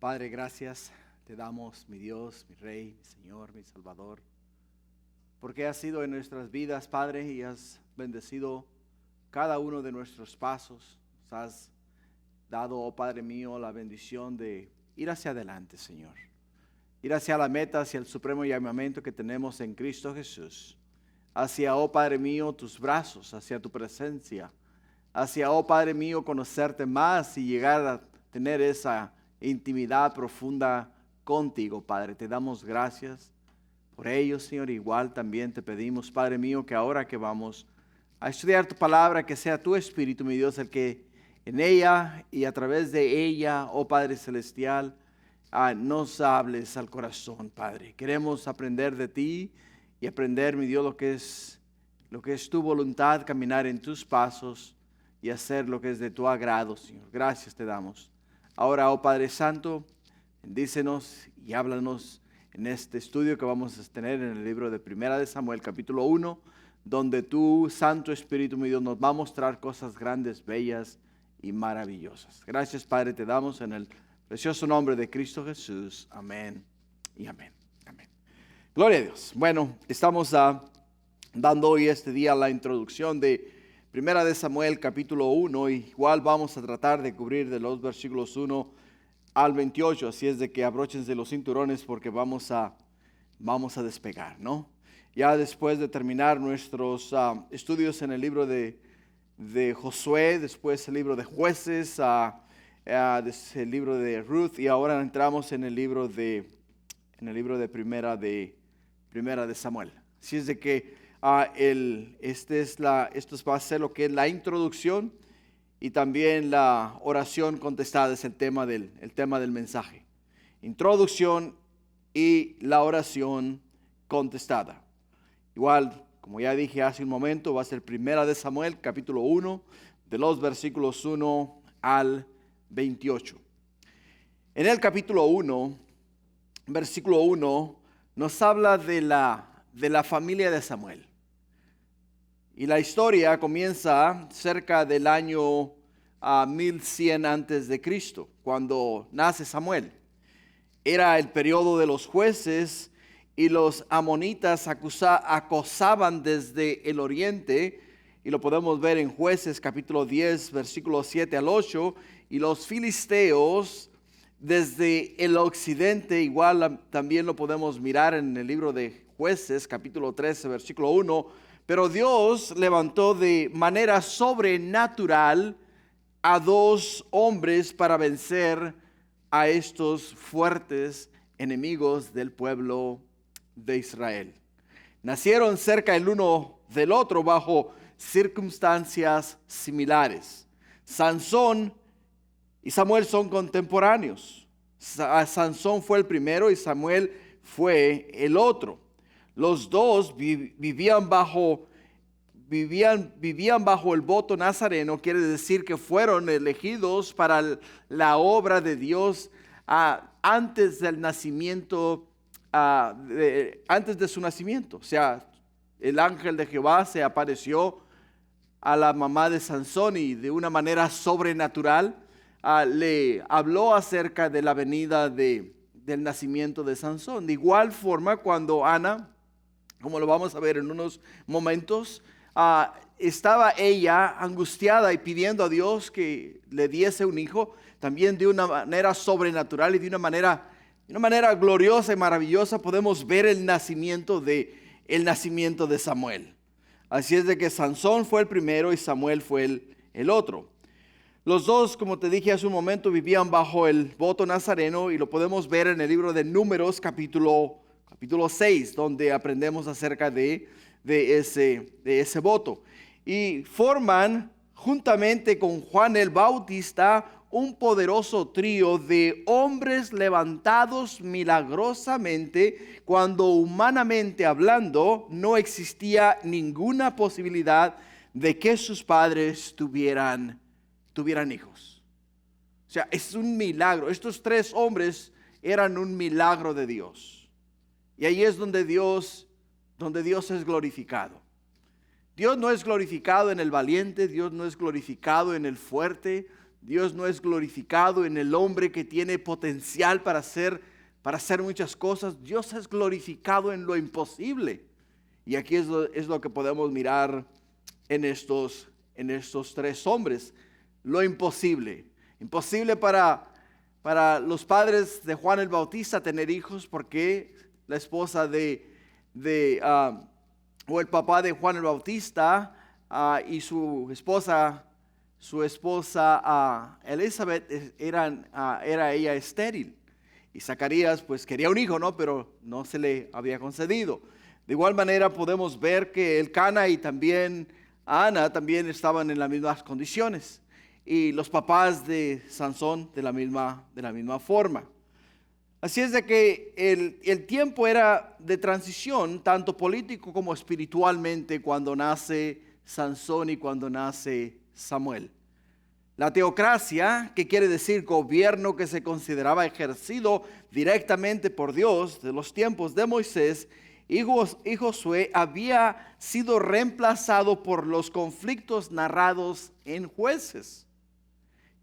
Padre, gracias te damos, mi Dios, mi Rey, mi Señor, mi Salvador, porque has sido en nuestras vidas, Padre, y has bendecido cada uno de nuestros pasos. Nos has dado, oh Padre mío, la bendición de ir hacia adelante, Señor. Ir hacia la meta, hacia el supremo llamamiento que tenemos en Cristo Jesús. Hacia, oh Padre mío, tus brazos, hacia tu presencia. Hacia, oh Padre mío, conocerte más y llegar a tener esa intimidad profunda contigo, Padre. Te damos gracias por ello, Señor. Igual también te pedimos, Padre mío, que ahora que vamos a estudiar tu palabra, que sea tu Espíritu, mi Dios, el que en ella y a través de ella, oh Padre Celestial, nos hables al corazón, Padre. Queremos aprender de ti y aprender, mi Dios, lo que es tu voluntad, caminar en tus pasos y hacer lo que es de tu agrado, Señor. Gracias te damos. Ahora, oh Padre Santo, bendícenos y háblanos en este estudio que vamos a tener en el libro de Primera de Samuel, capítulo 1, donde tu Santo Espíritu, mi Dios, nos va a mostrar cosas grandes, bellas y maravillosas. Gracias, Padre, te damos en el precioso nombre de Cristo Jesús. Amén y amén. Amén. Gloria a Dios. Bueno, estamos dando hoy este día la introducción de Primera de Samuel capítulo 1, igual vamos a tratar de cubrir de los versículos 1 al 28, así es de que abróchense los cinturones porque vamos a despegar, ¿no? Ya después de terminar nuestros estudios en el libro de Josué, después el libro de Jueces, el libro de Ruth, y ahora entramos en el libro de Primera de Samuel. Así es de que esto va a ser lo que es la introducción y también la oración contestada es el tema del mensaje. Introducción y la oración contestada. Igual, como ya dije hace un momento, va a ser Primera de Samuel, capítulo 1, de los versículos 1 al 28. En el capítulo 1, versículo 1, nos habla de la familia de Samuel. Y la historia comienza cerca del año 1100 antes de Cristo, cuando nace Samuel. Era el periodo de los jueces y los amonitas acosaban desde el oriente, y lo podemos ver en Jueces capítulo 10, versículos 7 al 8, y los filisteos desde el occidente, igual también lo podemos mirar en el libro de Jueces capítulo 13, versículo 1, pero Dios levantó de manera sobrenatural a dos hombres para vencer a estos fuertes enemigos del pueblo de Israel. Nacieron cerca el uno del otro bajo circunstancias similares. Sansón y Samuel son contemporáneos. Sansón fue el primero y Samuel fue el otro. Los dos vivían bajo el voto nazareno, quiere decir que fueron elegidos para la obra de Dios antes del nacimiento, antes de su nacimiento. O sea, el ángel de Jehová se apareció a la mamá de Sansón y de una manera sobrenatural le habló acerca de la venida del nacimiento de Sansón. De igual forma, cuando Ana, como lo vamos a ver en unos momentos, estaba ella angustiada y pidiendo a Dios que le diese un hijo, también de una manera sobrenatural y de una manera gloriosa y maravillosa podemos ver el nacimiento de Samuel. Así es de que Sansón fue el primero y Samuel fue el otro. Los dos, como te dije hace un momento, vivían bajo el voto nazareno y lo podemos ver en el libro de Números capítulo 6, donde aprendemos acerca de ese voto. Y forman, juntamente con Juan el Bautista, un poderoso trío de hombres levantados milagrosamente cuando humanamente hablando no existía ninguna posibilidad de que sus padres tuvieran hijos. O sea, es un milagro. Estos tres hombres eran un milagro de Dios. Y ahí es donde Dios es glorificado. Dios no es glorificado en el valiente, Dios no es glorificado en el fuerte, Dios no es glorificado en el hombre que tiene potencial para hacer muchas cosas. Dios es glorificado en lo imposible. Y aquí es lo que podemos mirar en estos tres hombres. Lo imposible. Imposible para los padres de Juan el Bautista tener hijos, porque la esposa o el papá de Juan el Bautista y su esposa Elizabeth era ella estéril. Y Zacarías pues quería un hijo, ¿no? Pero no se le había concedido. De igual manera podemos ver que Elcana y también Ana también estaban en las mismas condiciones. Y los papás de Sansón de la misma forma. Así es de que el tiempo era de transición, tanto político como espiritualmente, cuando nace Sansón y cuando nace Samuel. La teocracia, que quiere decir gobierno que se consideraba ejercido directamente por Dios de los tiempos de Moisés y Josué, había sido reemplazado por los conflictos narrados en Jueces.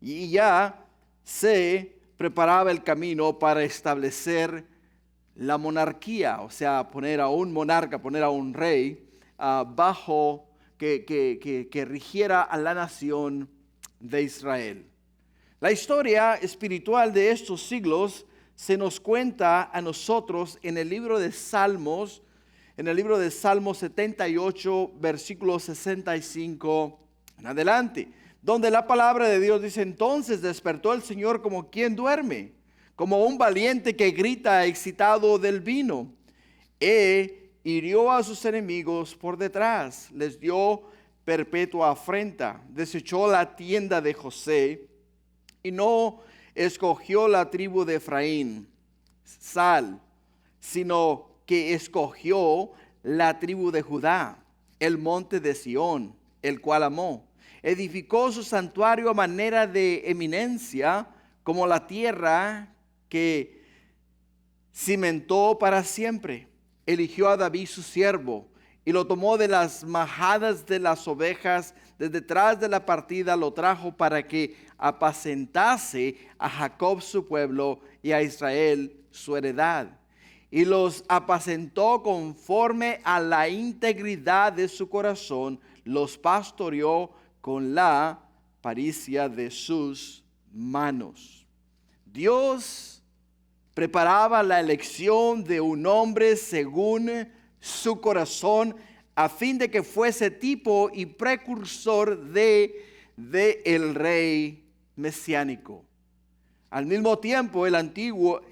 Y ya se preparaba el camino para establecer la monarquía, o sea, poner a un monarca, poner a un rey bajo que rigiera a la nación de Israel. La historia espiritual de estos siglos se nos cuenta a nosotros en el libro de Salmos, en el libro de Salmos 78, versículo 65 en adelante, donde la palabra de Dios dice: entonces despertó el Señor como quien duerme, como un valiente que grita excitado del vino. Hirió a sus enemigos por detrás, les dio perpetua afrenta, desechó la tienda de José y no escogió la tribu de Efraín, sino que escogió la tribu de Judá, el monte de Sión, el cual amó. Edificó su santuario a manera de eminencia, como la tierra que cimentó para siempre. Eligió a David su siervo y lo tomó de las majadas de las ovejas, de detrás de la partida lo trajo para que apacentase a Jacob su pueblo y a Israel su heredad. Y los apacentó conforme a la integridad de su corazón, los pastoreó con la pericia de sus manos. Dios preparaba la elección de un hombre según su corazón, a fin de que fuese tipo y precursor de el rey mesiánico. Al mismo tiempo el antiguo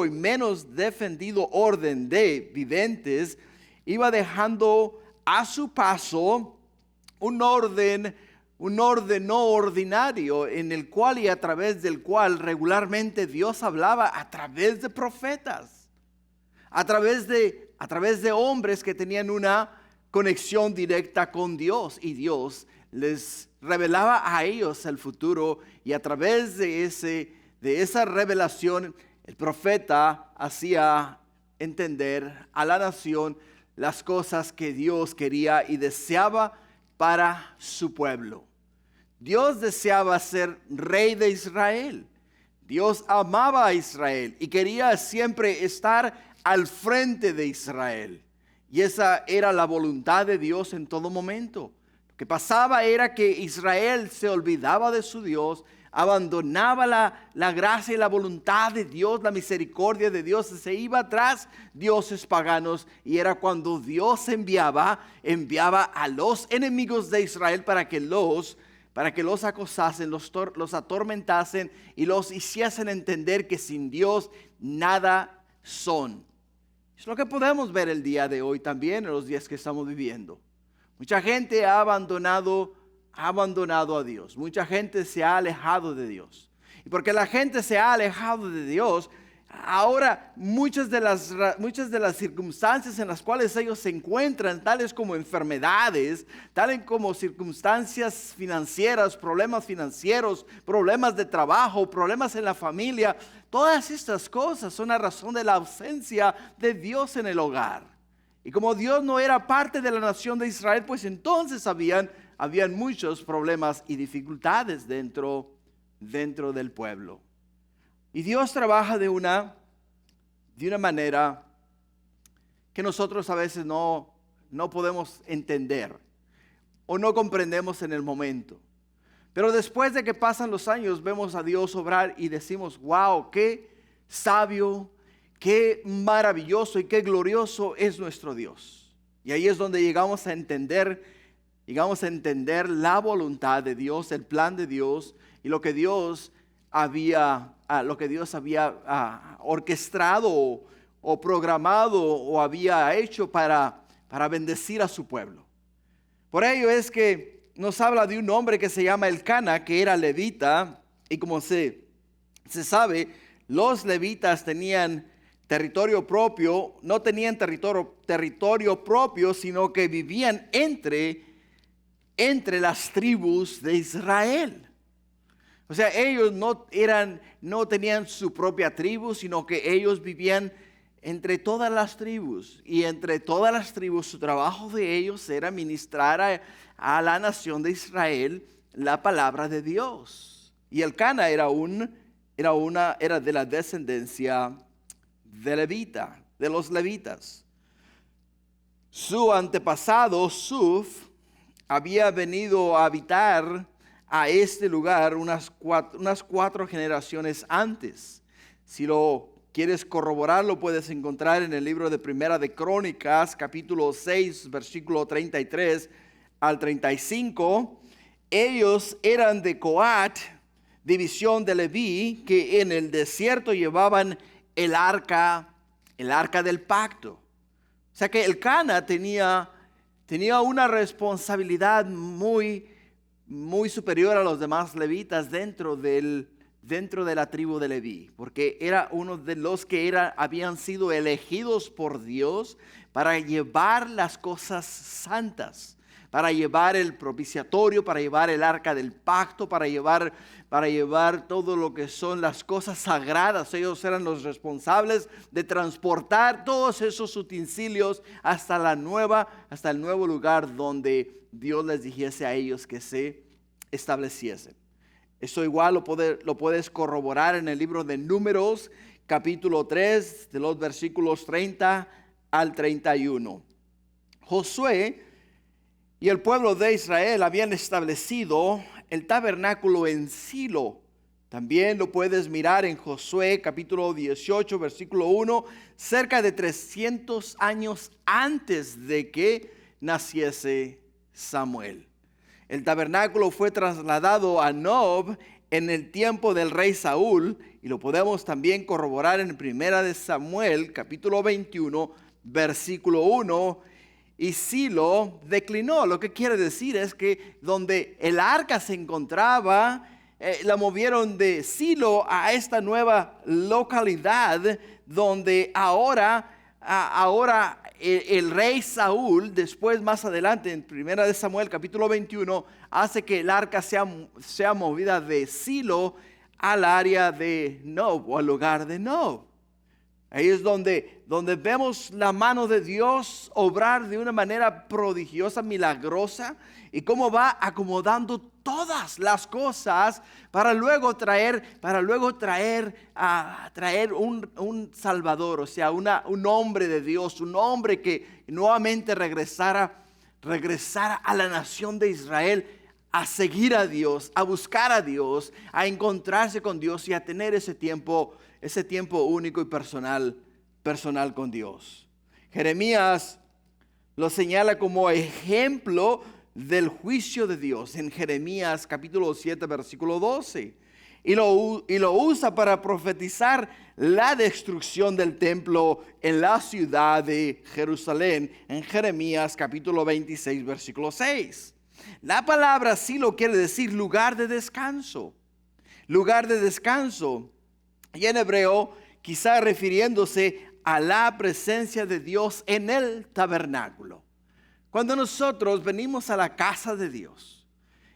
y menos defendido orden de videntes iba dejando a su paso un orden no ordinario, en el cual y a través del cual regularmente Dios hablaba a través de profetas, a través de hombres que tenían una conexión directa con Dios, y Dios les revelaba a ellos el futuro, y a través de esa revelación el profeta hacía entender a la nación las cosas que Dios quería y deseaba para su pueblo. Dios deseaba ser rey de Israel. Dios amaba a Israel y quería siempre estar al frente de Israel. Y esa era la voluntad de Dios en todo momento. Lo que pasaba era que Israel se olvidaba de su Dios, abandonaba la gracia y la voluntad de Dios, la misericordia de Dios, se iba tras dioses paganos, y era cuando Dios enviaba a los enemigos de Israel para que los acosasen, los atormentasen y los hiciesen entender que sin Dios nada son. Es lo que podemos ver el día de hoy también, en los días que estamos viviendo. Mucha gente ha abandonado a Dios. Mucha gente se ha alejado de Dios. Y porque la gente se ha alejado de Dios, ahora muchas de las circunstancias en las cuales ellos se encuentran, tales como enfermedades, tales como circunstancias financieras, problemas financieros, problemas de trabajo, problemas en la familia, todas estas cosas son a razón de la ausencia de Dios en el hogar. Y como Dios no era parte de la nación de Israel, pues entonces habían habían muchos problemas y dificultades dentro del pueblo. Y Dios trabaja de una manera que nosotros a veces no podemos entender o no comprendemos en el momento. Pero después de que pasan los años, vemos a Dios obrar y decimos, wow, qué sabio, qué maravilloso y qué glorioso es nuestro Dios. Y ahí es donde llegamos a entender la voluntad de Dios, el plan de Dios y lo que Dios había orquestado o programado o había hecho para bendecir a su pueblo. Por ello es que nos habla de un hombre que se llama Elcana, que era levita, y como se sabe, los levitas tenían territorio propio, no tenían territorio propio, sino que vivían entre las tribus de Israel. O sea, ellos no tenían su propia tribu, sino que ellos vivían entre todas las tribus. Y entre todas las tribus, su trabajo de ellos era ministrar a la nación de Israel la palabra de Dios. Y Elcana era de la descendencia de los levitas. Su antepasado, Suf, había venido a habitar a este lugar unas cuatro generaciones antes. Si lo quieres corroborar, lo puedes encontrar en el libro de Primera de Crónicas, capítulo 6, versículo 33 al 35. Ellos eran de Coat, división de Leví, que en el desierto llevaban el arca del pacto. O sea que Elcana tenía una responsabilidad muy superior a los demás levitas dentro de la tribu de Leví, porque era uno de los que habían sido elegidos por Dios para llevar las cosas santas, para llevar el propiciatorio, para llevar el arca del pacto, para llevar todo lo que son las cosas sagradas. Ellos eran los responsables de transportar todos esos utensilios hasta el nuevo lugar donde Dios les dijese a ellos que se estableciesen. Eso igual lo puedes corroborar en el libro de Números, capítulo 3, de los versículos 30 al 31. Josué y el pueblo de Israel habían establecido el tabernáculo en Silo. También lo puedes mirar en Josué capítulo 18, versículo 1, cerca de 300 años antes de que naciese Samuel. El tabernáculo fue trasladado a Nob en el tiempo del rey Saúl, y lo podemos también corroborar en Primera de Samuel capítulo 21, versículo 1. Y Silo declinó. Lo que quiere decir es que donde el arca se encontraba, la movieron de Silo a esta nueva localidad donde ahora el rey Saúl, después más adelante en Primera de Samuel capítulo 21, hace que el arca sea movida de Silo al área de Nob o al lugar de Nob. Ahí es donde vemos la mano de Dios obrar de una manera prodigiosa, milagrosa, y cómo va acomodando todas las cosas para luego traer un Salvador, o sea, un hombre de Dios, un hombre que nuevamente regresara a la nación de Israel, a seguir a Dios, a buscar a Dios, a encontrarse con Dios y a tener ese tiempo único y personal con Dios. Jeremías lo señala como ejemplo del juicio de Dios en Jeremías capítulo 7 versículo 12, y lo usa para profetizar la destrucción del templo en la ciudad de Jerusalén en Jeremías capítulo 26 versículo 6. La palabra Silo quiere decir lugar de descanso, y en hebreo quizá refiriéndose a la presencia de Dios en el tabernáculo. Cuando nosotros venimos a la casa de Dios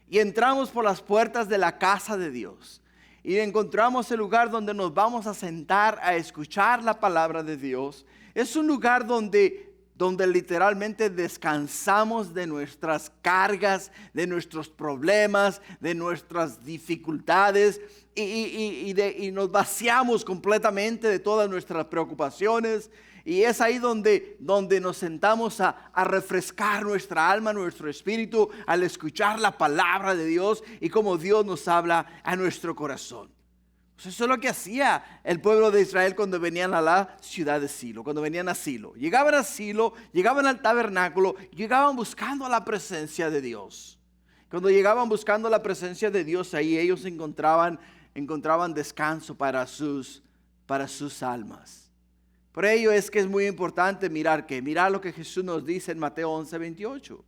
y entramos por las puertas de la casa de Dios y encontramos el lugar donde nos vamos a sentar a escuchar la palabra de Dios, es un lugar donde donde literalmente descansamos de nuestras cargas, de nuestros problemas, de nuestras dificultades y nos vaciamos completamente de todas nuestras preocupaciones. Y es ahí donde nos sentamos a refrescar nuestra alma, nuestro espíritu, al escuchar la palabra de Dios y cómo Dios nos habla a nuestro corazón. Pues eso es lo que hacía el pueblo de Israel cuando venían a la ciudad de Silo, cuando venían a Silo. Llegaban a Silo, llegaban al tabernáculo, llegaban buscando la presencia de Dios. Cuando llegaban buscando la presencia de Dios, ahí ellos encontraban descanso para sus almas. Por ello es que es muy importante mirar lo que Jesús nos dice en Mateo 11:28.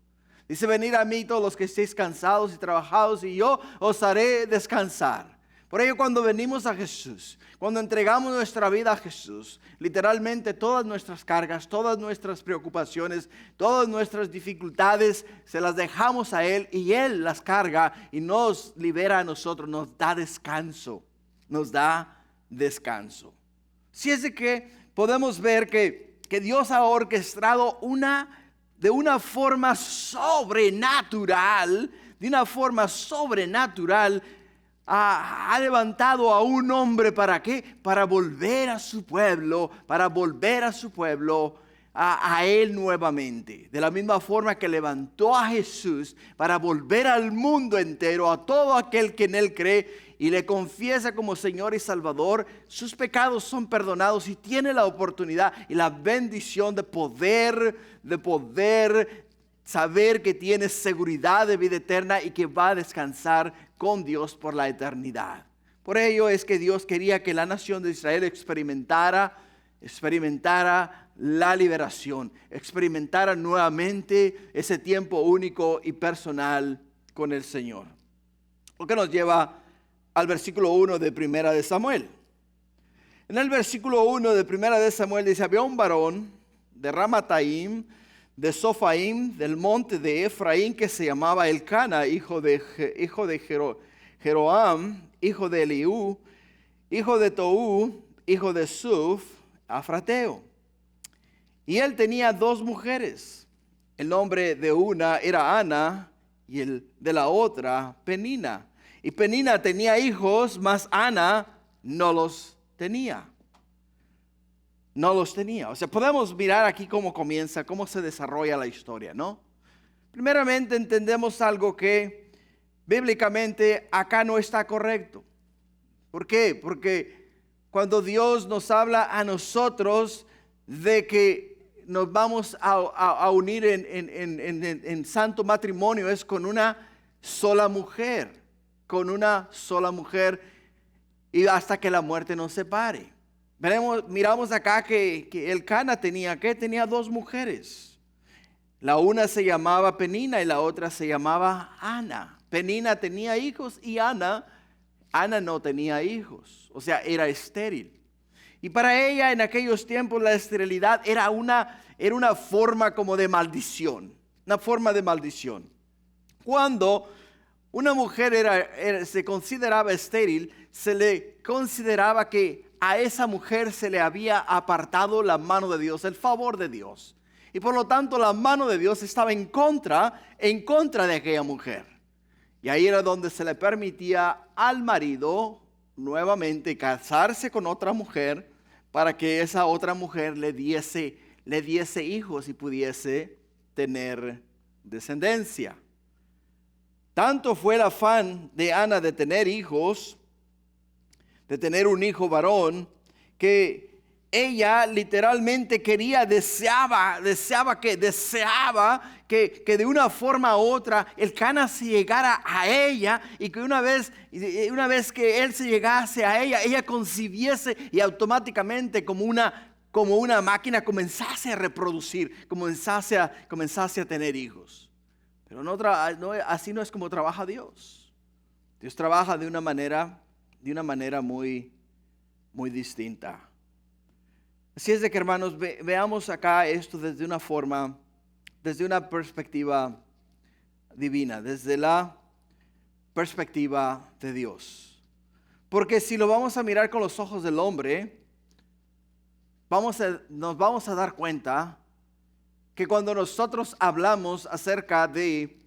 Dice: venid a mí todos los que estéis cansados y trabajados, y yo os haré descansar. Por ello, cuando venimos a Jesús, cuando entregamos nuestra vida a Jesús, literalmente todas nuestras cargas, todas nuestras preocupaciones, todas nuestras dificultades, se las dejamos a Él y Él las carga y nos libera a nosotros, nos da descanso, Si es de que podemos ver que Dios ha orquestado de una forma sobrenatural, ha levantado a un hombre. ¿Para qué? Para volver a su pueblo, a Él nuevamente. De la misma forma que levantó a Jesús para volver al mundo entero, a todo aquel que en Él cree y le confiesa como Señor y Salvador, sus pecados son perdonados y tiene la oportunidad y la bendición de poder saber que tiene seguridad de vida eterna y que va a descansar con Dios por la eternidad. Por ello es que Dios quería que la nación de Israel experimentara la liberación, experimentara nuevamente ese tiempo único y personal con el Señor. Lo que nos lleva al versículo 1 de Primera de Samuel. En el versículo 1 de Primera de Samuel dice: había un varón de Ramataim, de Sofaim, del monte de Efraín, que se llamaba Elcana, hijo de Jeroam, hijo de Eliú, hijo de Toú, hijo de Suf, afrateo. Y él tenía 2 mujeres. El nombre de una era Ana y el de la otra Penina. Y Penina tenía hijos, mas Ana no los tenía. O sea, podemos mirar aquí cómo comienza, cómo se desarrolla la historia, ¿no? Primeramente entendemos algo que bíblicamente acá no está correcto. ¿Por qué? Porque cuando Dios nos habla a nosotros de que nos vamos a unir en santo matrimonio, es con una sola mujer, y hasta que la muerte nos separe. Miramos acá que Elcana tenía 2 mujeres. La una se llamaba Penina y la otra se llamaba Ana. Penina tenía hijos y Ana no tenía hijos. O sea, era estéril. Y para ella en aquellos tiempos la esterilidad era una forma como de maldición. Una forma de maldición. Cuando una mujer se consideraba estéril, se le consideraba que a esa mujer se le había apartado la mano de Dios, el favor de Dios. Y por lo tanto la mano de Dios estaba en contra de aquella mujer. Y ahí era donde se le permitía al marido nuevamente casarse con otra mujer para que esa otra mujer le diese hijos y pudiese tener descendencia. Tanto fue el afán de Ana de tener hijos, de tener un hijo varón, que ella literalmente deseaba que de una forma u otra Elcana se llegara a ella y que una vez que él se llegase a ella, ella concibiese y automáticamente como una máquina comenzase a reproducir, comenzase a tener hijos. Pero así no es como trabaja Dios. Dios trabaja de una manera muy, muy distinta. Así es de que, hermanos, veamos acá esto desde una perspectiva divina, desde la perspectiva de Dios. Porque si lo vamos a mirar con los ojos del hombre, nos vamos a dar cuenta que cuando nosotros hablamos acerca de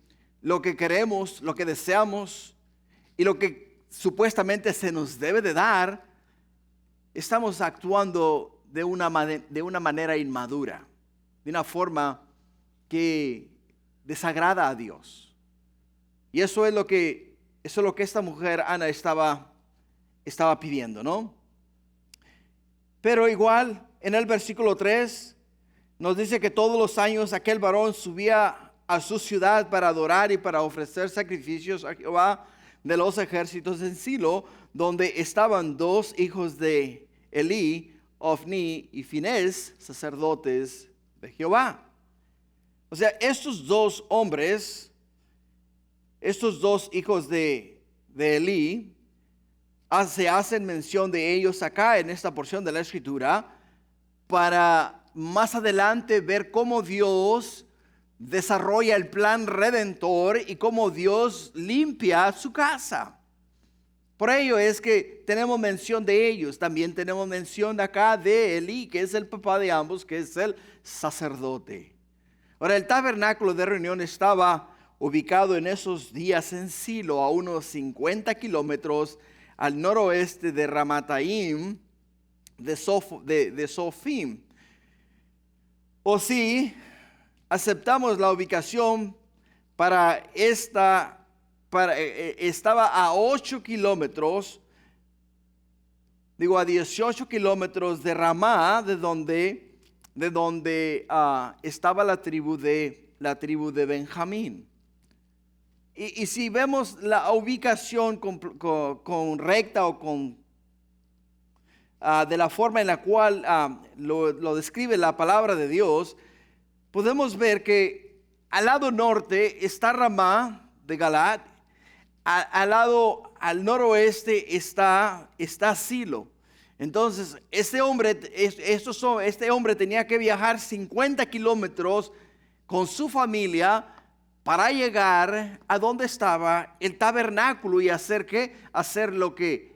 lo que queremos, lo que deseamos y lo que supuestamente se nos debe de dar, estamos actuando de una manera inmadura, de una forma que desagrada a Dios. Y eso es lo que esta mujer, Ana, estaba pidiendo, ¿no? Pero igual, en el versículo 3, nos dice que todos los años aquel varón subía a su ciudad para adorar y para ofrecer sacrificios a Jehová de los ejércitos en Silo, donde estaban dos hijos de Elí, Ofni y Finés, sacerdotes de Jehová. O sea, estos dos hombres, estos dos hijos de Elí, se hacen mención de ellos acá en esta porción de la Escritura para más adelante ver cómo Dios desarrolla el plan redentor y cómo Dios limpia su casa. Por ello es que tenemos mención de ellos. También tenemos mención de acá de Elí, que es el papá de ambos, que es el sacerdote. Ahora, el tabernáculo de reunión estaba ubicado en esos días en Silo, a unos 50 kilómetros al noroeste de Ramataim, de Sofim. O si aceptamos la ubicación estaba a 8 kilómetros, a 18 kilómetros de Ramá, de donde estaba la tribu de Benjamín. Y si vemos la ubicación con recta o de la forma en la cual lo describe la palabra de Dios, podemos ver que al lado norte está Ramá de Galaad, al noroeste está Silo. Entonces, este hombre tenía que viajar 50 kilómetros con su familia para llegar a donde estaba el tabernáculo y hacer lo que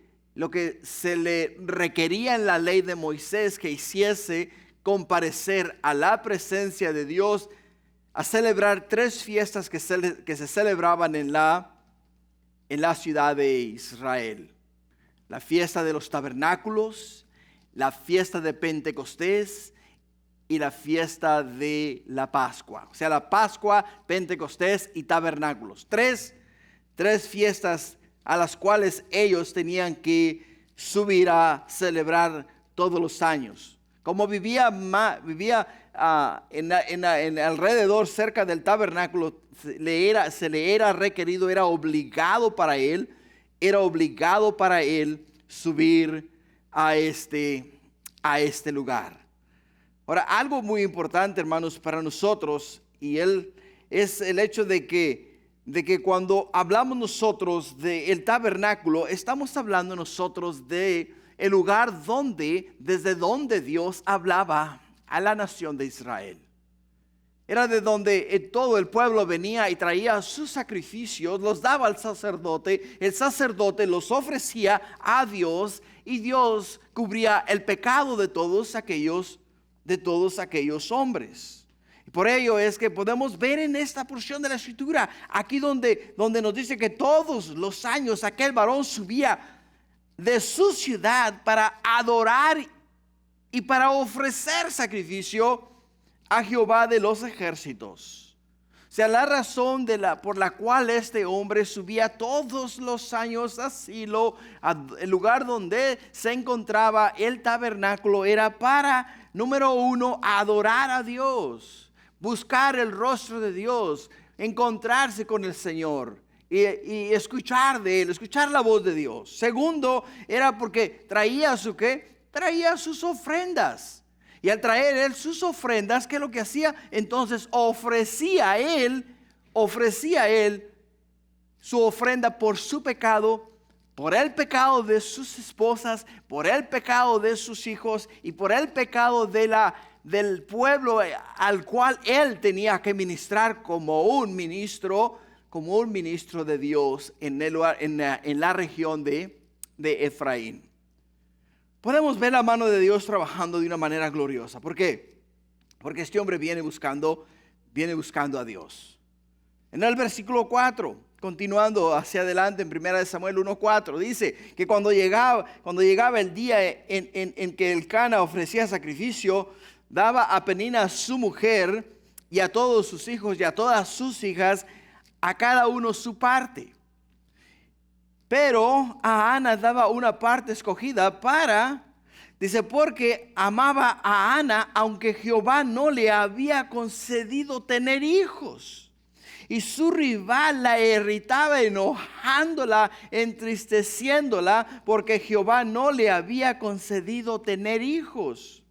se le requería en la ley de Moisés que hiciese: comparecer a la presencia de Dios, a celebrar 3 fiestas que se celebraban en la ciudad de Israel: la fiesta de los tabernáculos, la fiesta de Pentecostés y la fiesta de la Pascua. O sea, la Pascua, Pentecostés y tabernáculos. Tres fiestas a las cuales ellos tenían que subir a celebrar todos los años. Como vivía en alrededor, cerca del tabernáculo, se le era requerido, era obligado para él subir a este lugar. Ahora, algo muy importante, hermanos, para nosotros, es el hecho de que cuando hablamos nosotros del tabernáculo, estamos hablando nosotros de el lugar desde donde Dios hablaba a la nación de Israel. Era de donde todo el pueblo venía y traía sus sacrificios, los daba al sacerdote, el sacerdote los ofrecía a Dios y Dios cubría el pecado de todos aquellos hombres. Y por ello es que podemos ver en esta porción de la Escritura, aquí donde nos dice que todos los años aquel varón subía de su ciudad para adorar y para ofrecer sacrificio a Jehová de los ejércitos. O sea, la razón por la cual este hombre subía todos los años a Silo, el lugar donde se encontraba el tabernáculo, era para, número 1, adorar a Dios, buscar el rostro de Dios, encontrarse con el Señor y escuchar de Él, escuchar la voz de Dios. Segundo, era porque traía sus ofrendas. Y al traer él sus ofrendas, ¿qué es lo que hacía? Entonces ofrecía él su ofrenda por su pecado, por el pecado de sus esposas, por el pecado de sus hijos y por el pecado del pueblo al cual él tenía que ministrar como un ministro de Dios en la región de Efraín. Podemos ver la mano de Dios trabajando de una manera gloriosa. ¿Por qué? porque este hombre viene buscando a Dios. En el versículo 4, continuando hacia adelante en 1 Samuel 1:4, dice que cuando llegaba el día en que Elcana ofrecía sacrificio, daba a Penina su mujer y a todos sus hijos y a todas sus hijas, a cada uno su parte. Pero a Ana daba una parte escogida dice, porque amaba a Ana, aunque Jehová no le había concedido tener hijos. Y su rival la irritaba, enojándola, entristeciéndola, porque Jehová no le había concedido tener hijos.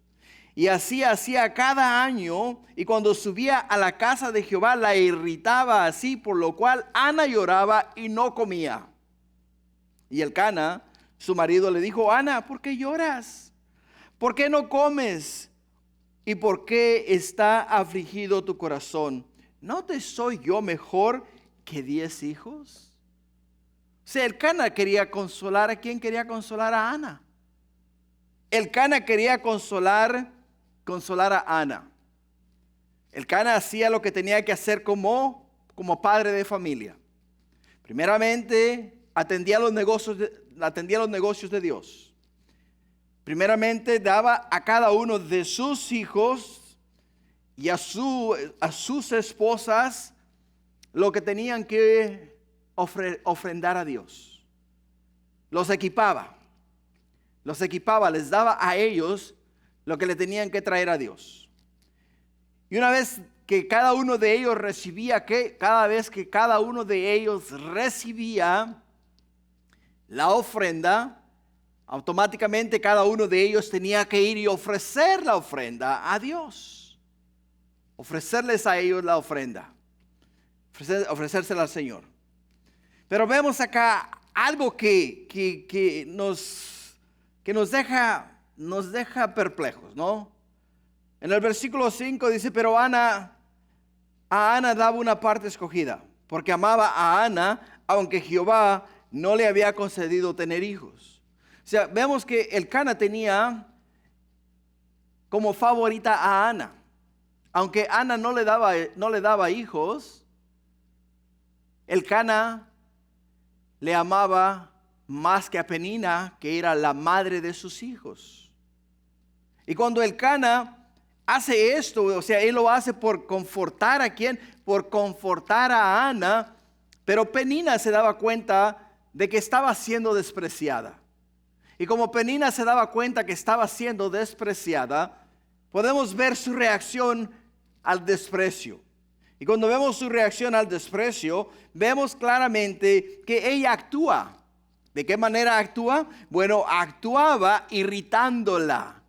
Y así hacía cada año, y cuando subía a la casa de Jehová la irritaba así, por lo cual Ana lloraba y no comía. Y Elcana, su marido, le dijo, Ana, ¿por qué lloras? ¿Por qué no comes? ¿Y por qué está afligido tu corazón? ¿No te soy yo mejor que 10 hijos? O sea, Elcana quería consolar. ¿A quién quería consolar? A Ana. Elcana quería consolar a Ana. Elcana hacía lo que tenía que hacer como padre de familia. Primeramente, atendía los negocios de Dios. Primeramente, daba a cada uno de sus hijos y a sus esposas lo que tenían que ofrendar a Dios. Los equipaba, les daba a ellos lo que le tenían que traer a Dios. Y una vez que cada uno de ellos recibía, la ofrenda, automáticamente cada uno de ellos tenía que ir y ofrecer la ofrenda a Dios. Ofrecerles a ellos la ofrenda. Ofrecérsela al Señor. Pero vemos acá algo que nos deja perplejos, ¿no? En el versículo 5 dice, pero a Ana daba una parte escogida, porque amaba a Ana, aunque Jehová no le había concedido tener hijos. O sea, vemos que Elcana tenía como favorita a Ana. Aunque Ana no le daba hijos, Elcana le amaba más que a Penina, que era la madre de sus hijos. Y cuando Elcana hace esto, o sea, él lo hace por confortar a quién, por confortar a Ana, pero Penina se daba cuenta de que estaba siendo despreciada. Y como Penina se daba cuenta que estaba siendo despreciada, podemos ver su reacción al desprecio. Y cuando vemos su reacción al desprecio, vemos claramente que ella actúa. ¿De qué manera actúa? Bueno, actuaba irritándola,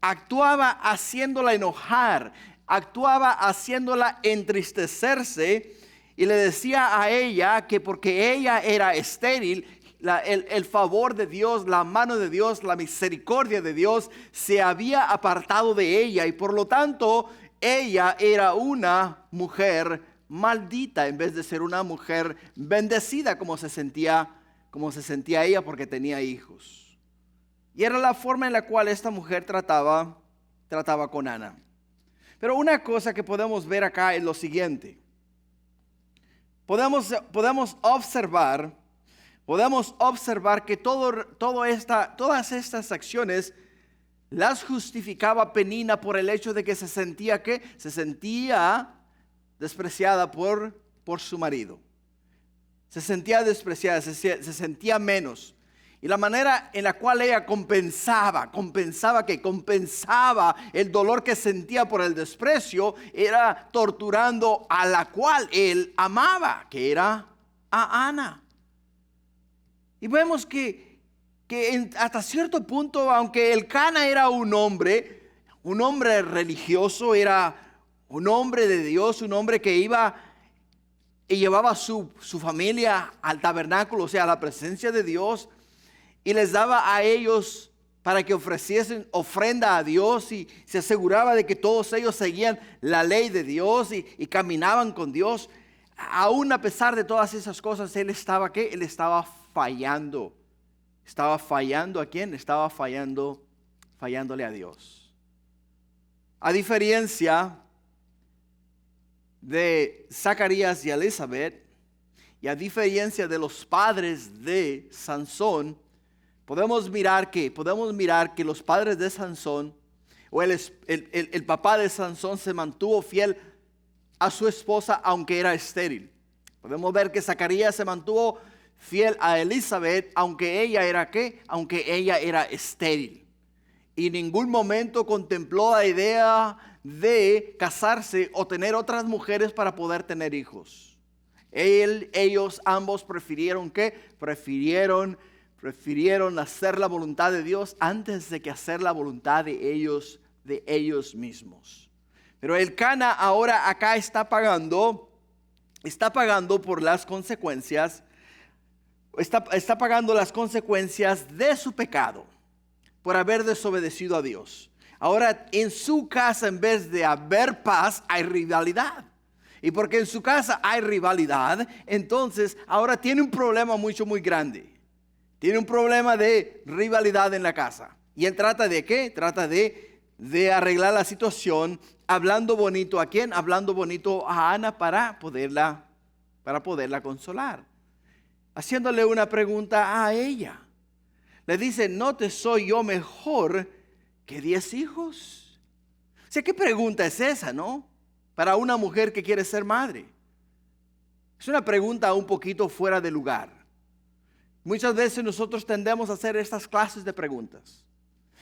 actuaba haciéndola enojar, actuaba haciéndola entristecerse, y le decía a ella que porque ella era estéril, el favor de Dios, la mano de Dios, la misericordia de Dios se había apartado de ella, y por lo tanto ella era una mujer maldita en vez de ser una mujer bendecida como se sentía ella porque tenía hijos. Y era la forma en la cual esta mujer trataba con Ana. Pero una cosa que podemos ver acá es lo siguiente. Podemos observar que todas estas acciones las justificaba Penina por el hecho de que se sentía despreciada por su marido. Se sentía despreciada, se sentía menos. Y la manera en la cual ella compensaba el dolor que sentía por el desprecio, era torturando a la cual él amaba, que era a Ana. Y vemos que hasta cierto punto, aunque Elcana era un hombre religioso, era un hombre de Dios, un hombre que iba y llevaba su familia al tabernáculo, o sea, a la presencia de Dios, y les daba a ellos para que ofreciesen ofrenda a Dios, y se aseguraba de que todos ellos seguían la ley de Dios y caminaban con Dios. Aún a pesar de todas esas cosas, él estaba fallando. ¿Estaba fallando a quién? Estaba fallándole a Dios. A diferencia de Zacarías y Elizabeth, y a diferencia de los padres de Sansón, podemos mirar que los padres de Sansón, o el papá de Sansón, se mantuvo fiel a su esposa aunque era estéril. Podemos ver que Zacarías se mantuvo fiel a Elizabeth aunque ella era ¿qué? Aunque ella era estéril. Y en ningún momento contempló la idea de casarse o tener otras mujeres para poder tener hijos. Ellos ambos prefirieron ¿qué? Prefirieron hacer la voluntad de Dios antes de que hacer la voluntad de ellos mismos. Pero Elcana ahora acá está pagando por las consecuencias, está pagando las consecuencias de su pecado por haber desobedecido a Dios. Ahora en su casa, en vez de haber paz, hay rivalidad. Y porque en su casa hay rivalidad, entonces ahora tiene un problema muy grande. Tiene un problema de rivalidad en la casa. ¿Y él trata de qué? Trata de arreglar la situación hablando bonito. ¿A quién? Hablando bonito a Ana para poderla consolar. Haciéndole una pregunta a ella. Le dice, ¿no te soy yo mejor que 10 hijos? O sea, ¿qué pregunta es esa, no? Para una mujer que quiere ser madre. Es una pregunta un poquito fuera de lugar. Muchas veces nosotros tendemos a hacer estas clases de preguntas.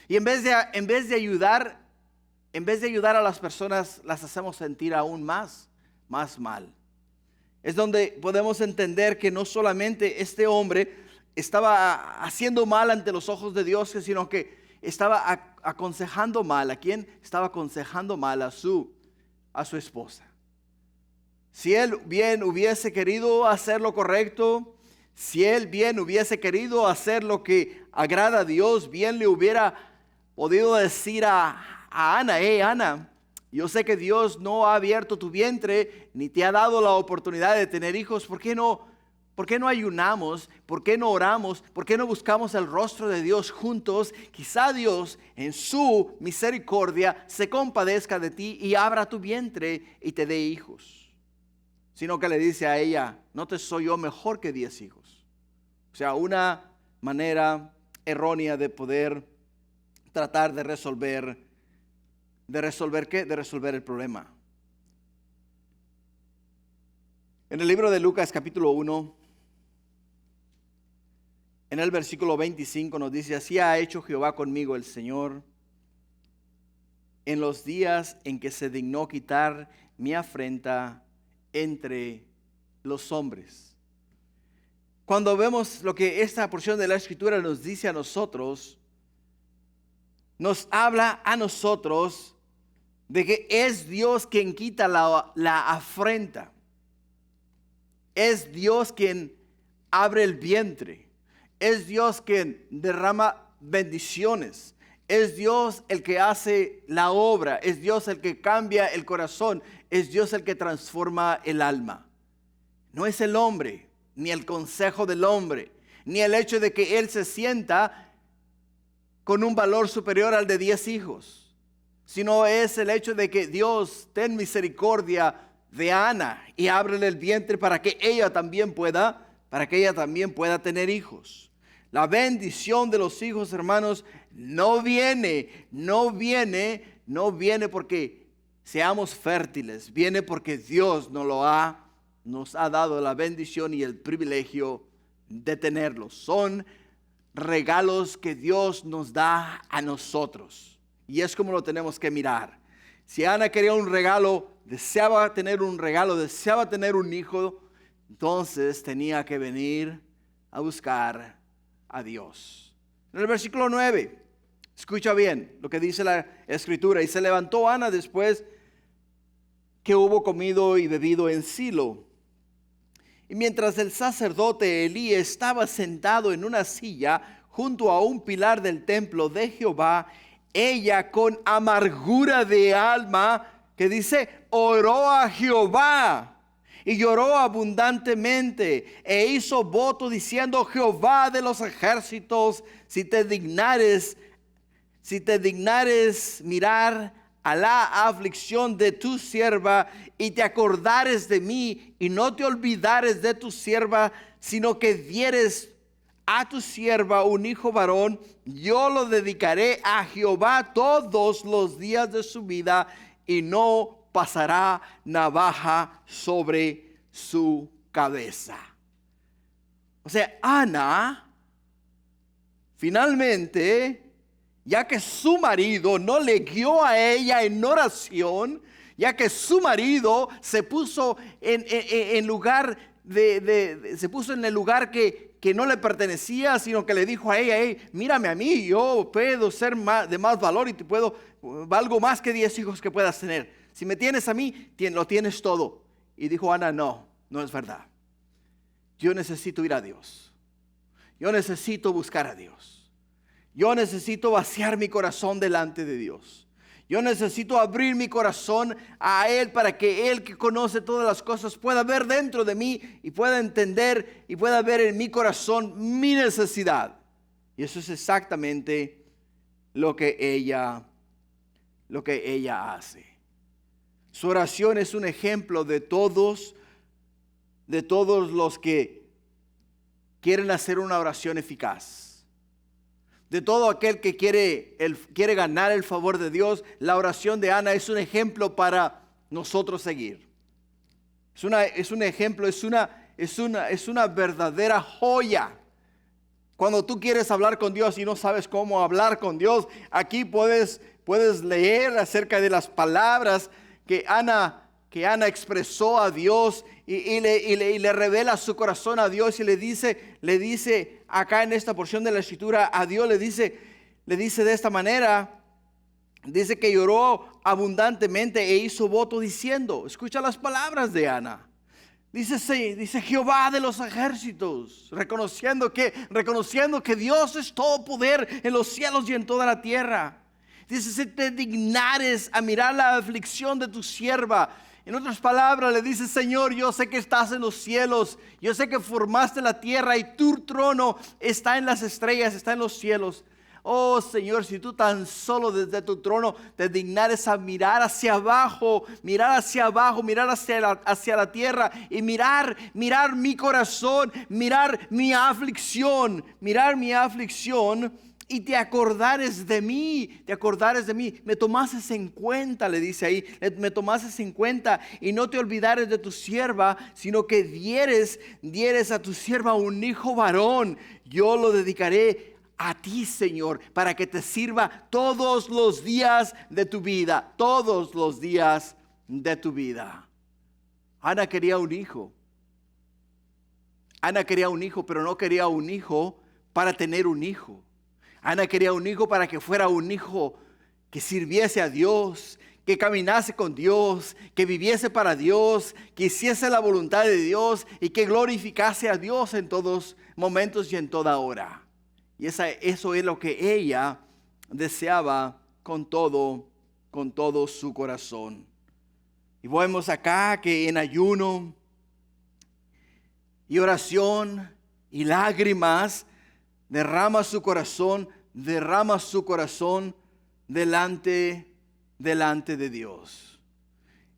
Y en vez de ayudar a las personas, las hacemos sentir aún más mal. Es donde podemos entender que no solamente este hombre estaba haciendo mal ante los ojos de Dios, sino que estaba aconsejando mal. ¿A quién? Estaba aconsejando mal a su esposa. Si él bien hubiese querido hacer lo correcto, si él bien hubiese querido hacer lo que agrada a Dios, bien le hubiera podido decir a Ana, Ana, yo sé que Dios no ha abierto tu vientre, ni te ha dado la oportunidad de tener hijos. ¿Por qué no ayunamos? ¿Por qué no oramos? ¿Por qué no buscamos el rostro de Dios juntos? Quizá Dios en su misericordia se compadezca de ti y abra tu vientre y te dé hijos. Sino que le dice a ella, ¿no te soy yo mejor que 10 hijos? O sea, una manera errónea de poder tratar de resolver ¿qué? De resolver el problema. En el libro de Lucas capítulo 1, en el versículo 25 nos dice, así ha hecho Jehová conmigo el Señor en los días en que se dignó quitar mi afrenta entre los hombres. Cuando vemos lo que esta porción de la Escritura nos dice a nosotros, nos habla a nosotros de que es Dios quien quita la afrenta. Es Dios quien abre el vientre. Es Dios quien derrama bendiciones. Es Dios el que hace la obra. Es Dios el que cambia el corazón. Es Dios el que transforma el alma. No es el hombre, ni el consejo del hombre, ni el hecho de que él se sienta con un valor superior al de 10 hijos, sino es el hecho de que Dios ten misericordia de Ana y ábrele el vientre para que ella también pueda tener hijos. La bendición de los hijos, hermanos, no viene porque seamos fértiles, viene porque Dios nos ha dado la bendición y el privilegio de tenerlos. Son regalos que Dios nos da a nosotros. Y es como lo tenemos que mirar. Si Ana quería un regalo, deseaba tener un hijo, entonces tenía que venir a buscar a Dios. En el versículo 9, escucha bien lo que dice la Escritura. Y se levantó Ana después que hubo comido y bebido en Silo. Y mientras el sacerdote Elí estaba sentado en una silla junto a un pilar del templo de Jehová, ella con amargura de alma, que dice, oró a Jehová y lloró abundantemente e hizo voto diciendo, Jehová de los ejércitos, si te dignares mirar a la aflicción de tu sierva y te acordares de mí y no te olvidares de tu sierva, sino que dieres a tu sierva un hijo varón, yo lo dedicaré a Jehová todos los días de su vida y no pasará navaja sobre su cabeza. O sea, Ana, finalmente, ya que su marido no le guió a ella en oración, ya que su marido se puso en lugar se puso en el lugar que no le pertenecía, sino que le dijo a ella: hey, mírame a mí, yo puedo ser de más valor y valgo más que 10 hijos que puedas tener. Si me tienes a mí, lo tienes todo. Y dijo Ana: no es verdad. Yo necesito ir a Dios. Yo necesito buscar a Dios. Yo necesito vaciar mi corazón delante de Dios. Yo necesito abrir mi corazón a Él para que Él, que conoce todas las cosas, pueda ver dentro de mí y pueda entender y pueda ver en mi corazón mi necesidad. Y eso es exactamente lo que ella hace. Su oración es un ejemplo de todos los que quieren hacer una oración eficaz. De todo aquel que quiere ganar el favor de Dios, la oración de Ana es un ejemplo para nosotros seguir. Es un ejemplo, es una verdadera joya. Cuando tú quieres hablar con Dios y no sabes cómo hablar con Dios, aquí puedes leer acerca de las palabras que Ana expresó a Dios y le revela su corazón a Dios y le dice acá en esta porción de la escritura, a Dios le dice de esta manera, dice que lloró abundantemente e hizo voto diciendo, escucha las palabras de Ana, dice Jehová de los ejércitos, reconociendo que Dios es todo poder en los cielos y en toda la tierra. Dice: si te dignares a mirar la aflicción de tu sierva. En otras palabras le dice: Señor, yo sé que estás en los cielos, yo sé que formaste la tierra y tu trono está en las estrellas, está en los cielos. Oh Señor, si tú tan solo desde tu trono te dignares a mirar hacia abajo, mirar hacia la tierra y mirar mi corazón, mirar mi aflicción, y te acordares de mí, me tomases en cuenta, le dice ahí, me tomases en cuenta y no te olvidares de tu sierva, sino que dieres a tu sierva un hijo varón, yo lo dedicaré a ti, Señor, para que te sirva todos los días de tu vida, todos los días de tu vida. Ana quería un hijo, pero no quería un hijo para tener un hijo. Ana quería un hijo para que fuera un hijo que sirviese a Dios, que caminase con Dios, que viviese para Dios, que hiciese la voluntad de Dios y que glorificase a Dios en todos momentos y en toda hora. Y eso es lo que ella deseaba con todo su corazón. Y vemos acá que en ayuno y oración y lágrimas derrama su corazón delante de Dios.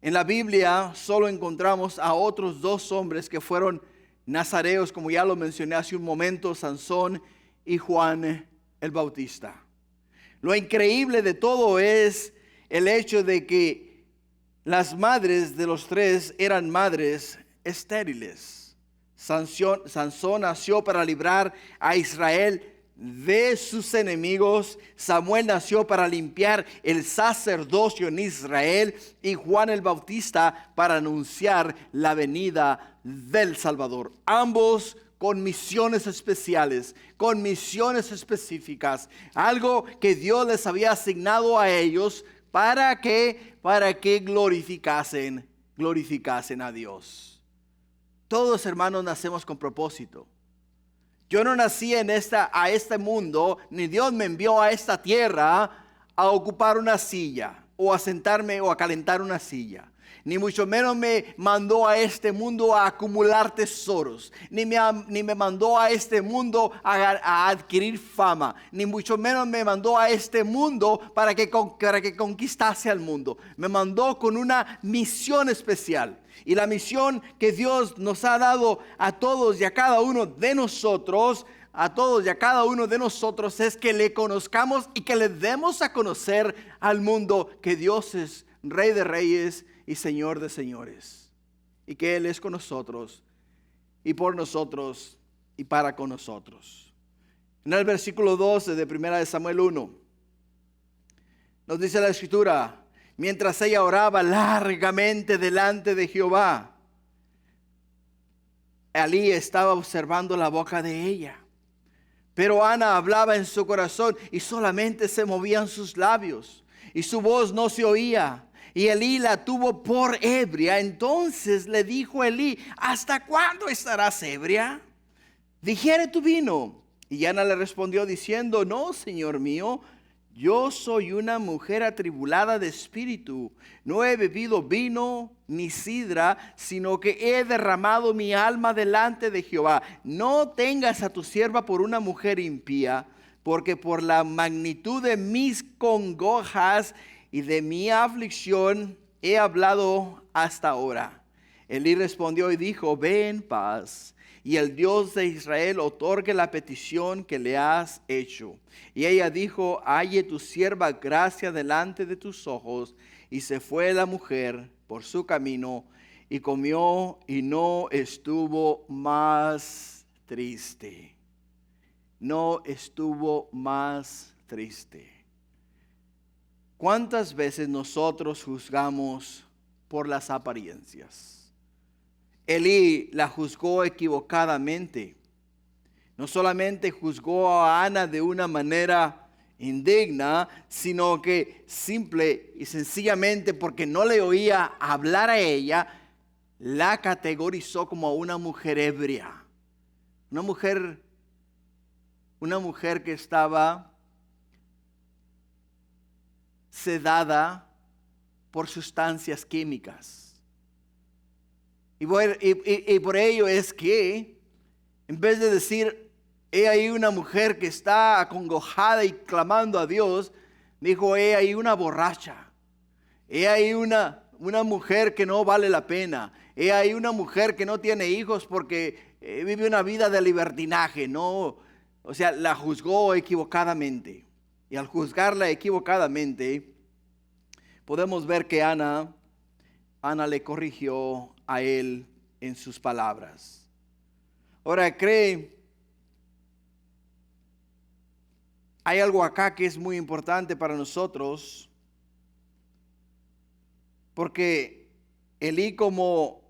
En la Biblia solo encontramos a otros 2 hombres que fueron nazareos, como ya lo mencioné hace un momento, Sansón y Juan el Bautista. Lo increíble de todo es el hecho de que las madres de los 3 eran madres estériles. Sansón nació para librar a Israel de sus enemigos. Samuel nació para limpiar el sacerdocio en Israel. Y Juan el Bautista para anunciar la venida del Salvador. Ambos con misiones especiales, con misiones específicas. Algo que Dios les había asignado a ellos para que glorificasen a Dios. Todos, hermanos, nacemos con propósito. Yo no nací a este mundo, ni Dios me envió a esta tierra a ocupar una silla, o a sentarme o a calentar una silla. Ni mucho menos me mandó a este mundo a acumular tesoros. Ni me mandó a este mundo a adquirir fama. Ni mucho menos me mandó a este mundo para que conquistase al mundo. Me mandó con una misión especial. Y la misión que Dios nos ha dado a todos y a cada uno de nosotros, es que le conozcamos y que le demos a conocer al mundo que Dios es Rey de Reyes y Señor de señores, y que Él es con nosotros, y por nosotros, y para con nosotros. En el versículo 12 de 1 Samuel 1, nos dice la Escritura: mientras ella oraba largamente delante de Jehová, Elí estaba observando la boca de ella. Pero Ana hablaba en su corazón y solamente se movían sus labios, y su voz no se oía. Y Elí la tuvo por ebria. Entonces le dijo Elí: ¿hasta cuándo estarás ebria? Digiere tu vino. Y Ana le respondió diciendo: no, Señor mío, yo soy una mujer atribulada de espíritu. No he bebido vino ni sidra, sino que he derramado mi alma delante de Jehová. No tengas a tu sierva por una mujer impía, porque por la magnitud de mis congojas y de mi aflicción he hablado hasta ahora. Elí respondió y dijo: ve en paz, y el Dios de Israel otorgue la petición que le has hecho. Y ella dijo: halle tu sierva gracia delante de tus ojos. Y se fue la mujer por su camino y comió, y no estuvo más triste. No estuvo más triste. ¿Cuántas veces nosotros juzgamos por las apariencias? Elí la juzgó equivocadamente. No solamente juzgó a Ana de una manera indigna, sino que simple y sencillamente porque no le oía hablar a ella, la categorizó como una mujer ebria. Una mujer que estaba sedada por sustancias químicas. Y por ello es que, en vez de decir: he ahí una mujer que está acongojada y clamando a Dios, dijo: he ahí una borracha. He ahí una mujer que no vale la pena. He ahí una mujer que no tiene hijos porque vive una vida de libertinaje. No, o sea, la juzgó equivocadamente. Y al juzgarla equivocadamente, podemos ver que Ana le corrigió a él en sus palabras. Ahora, hay algo acá que es muy importante para nosotros, porque Elí, como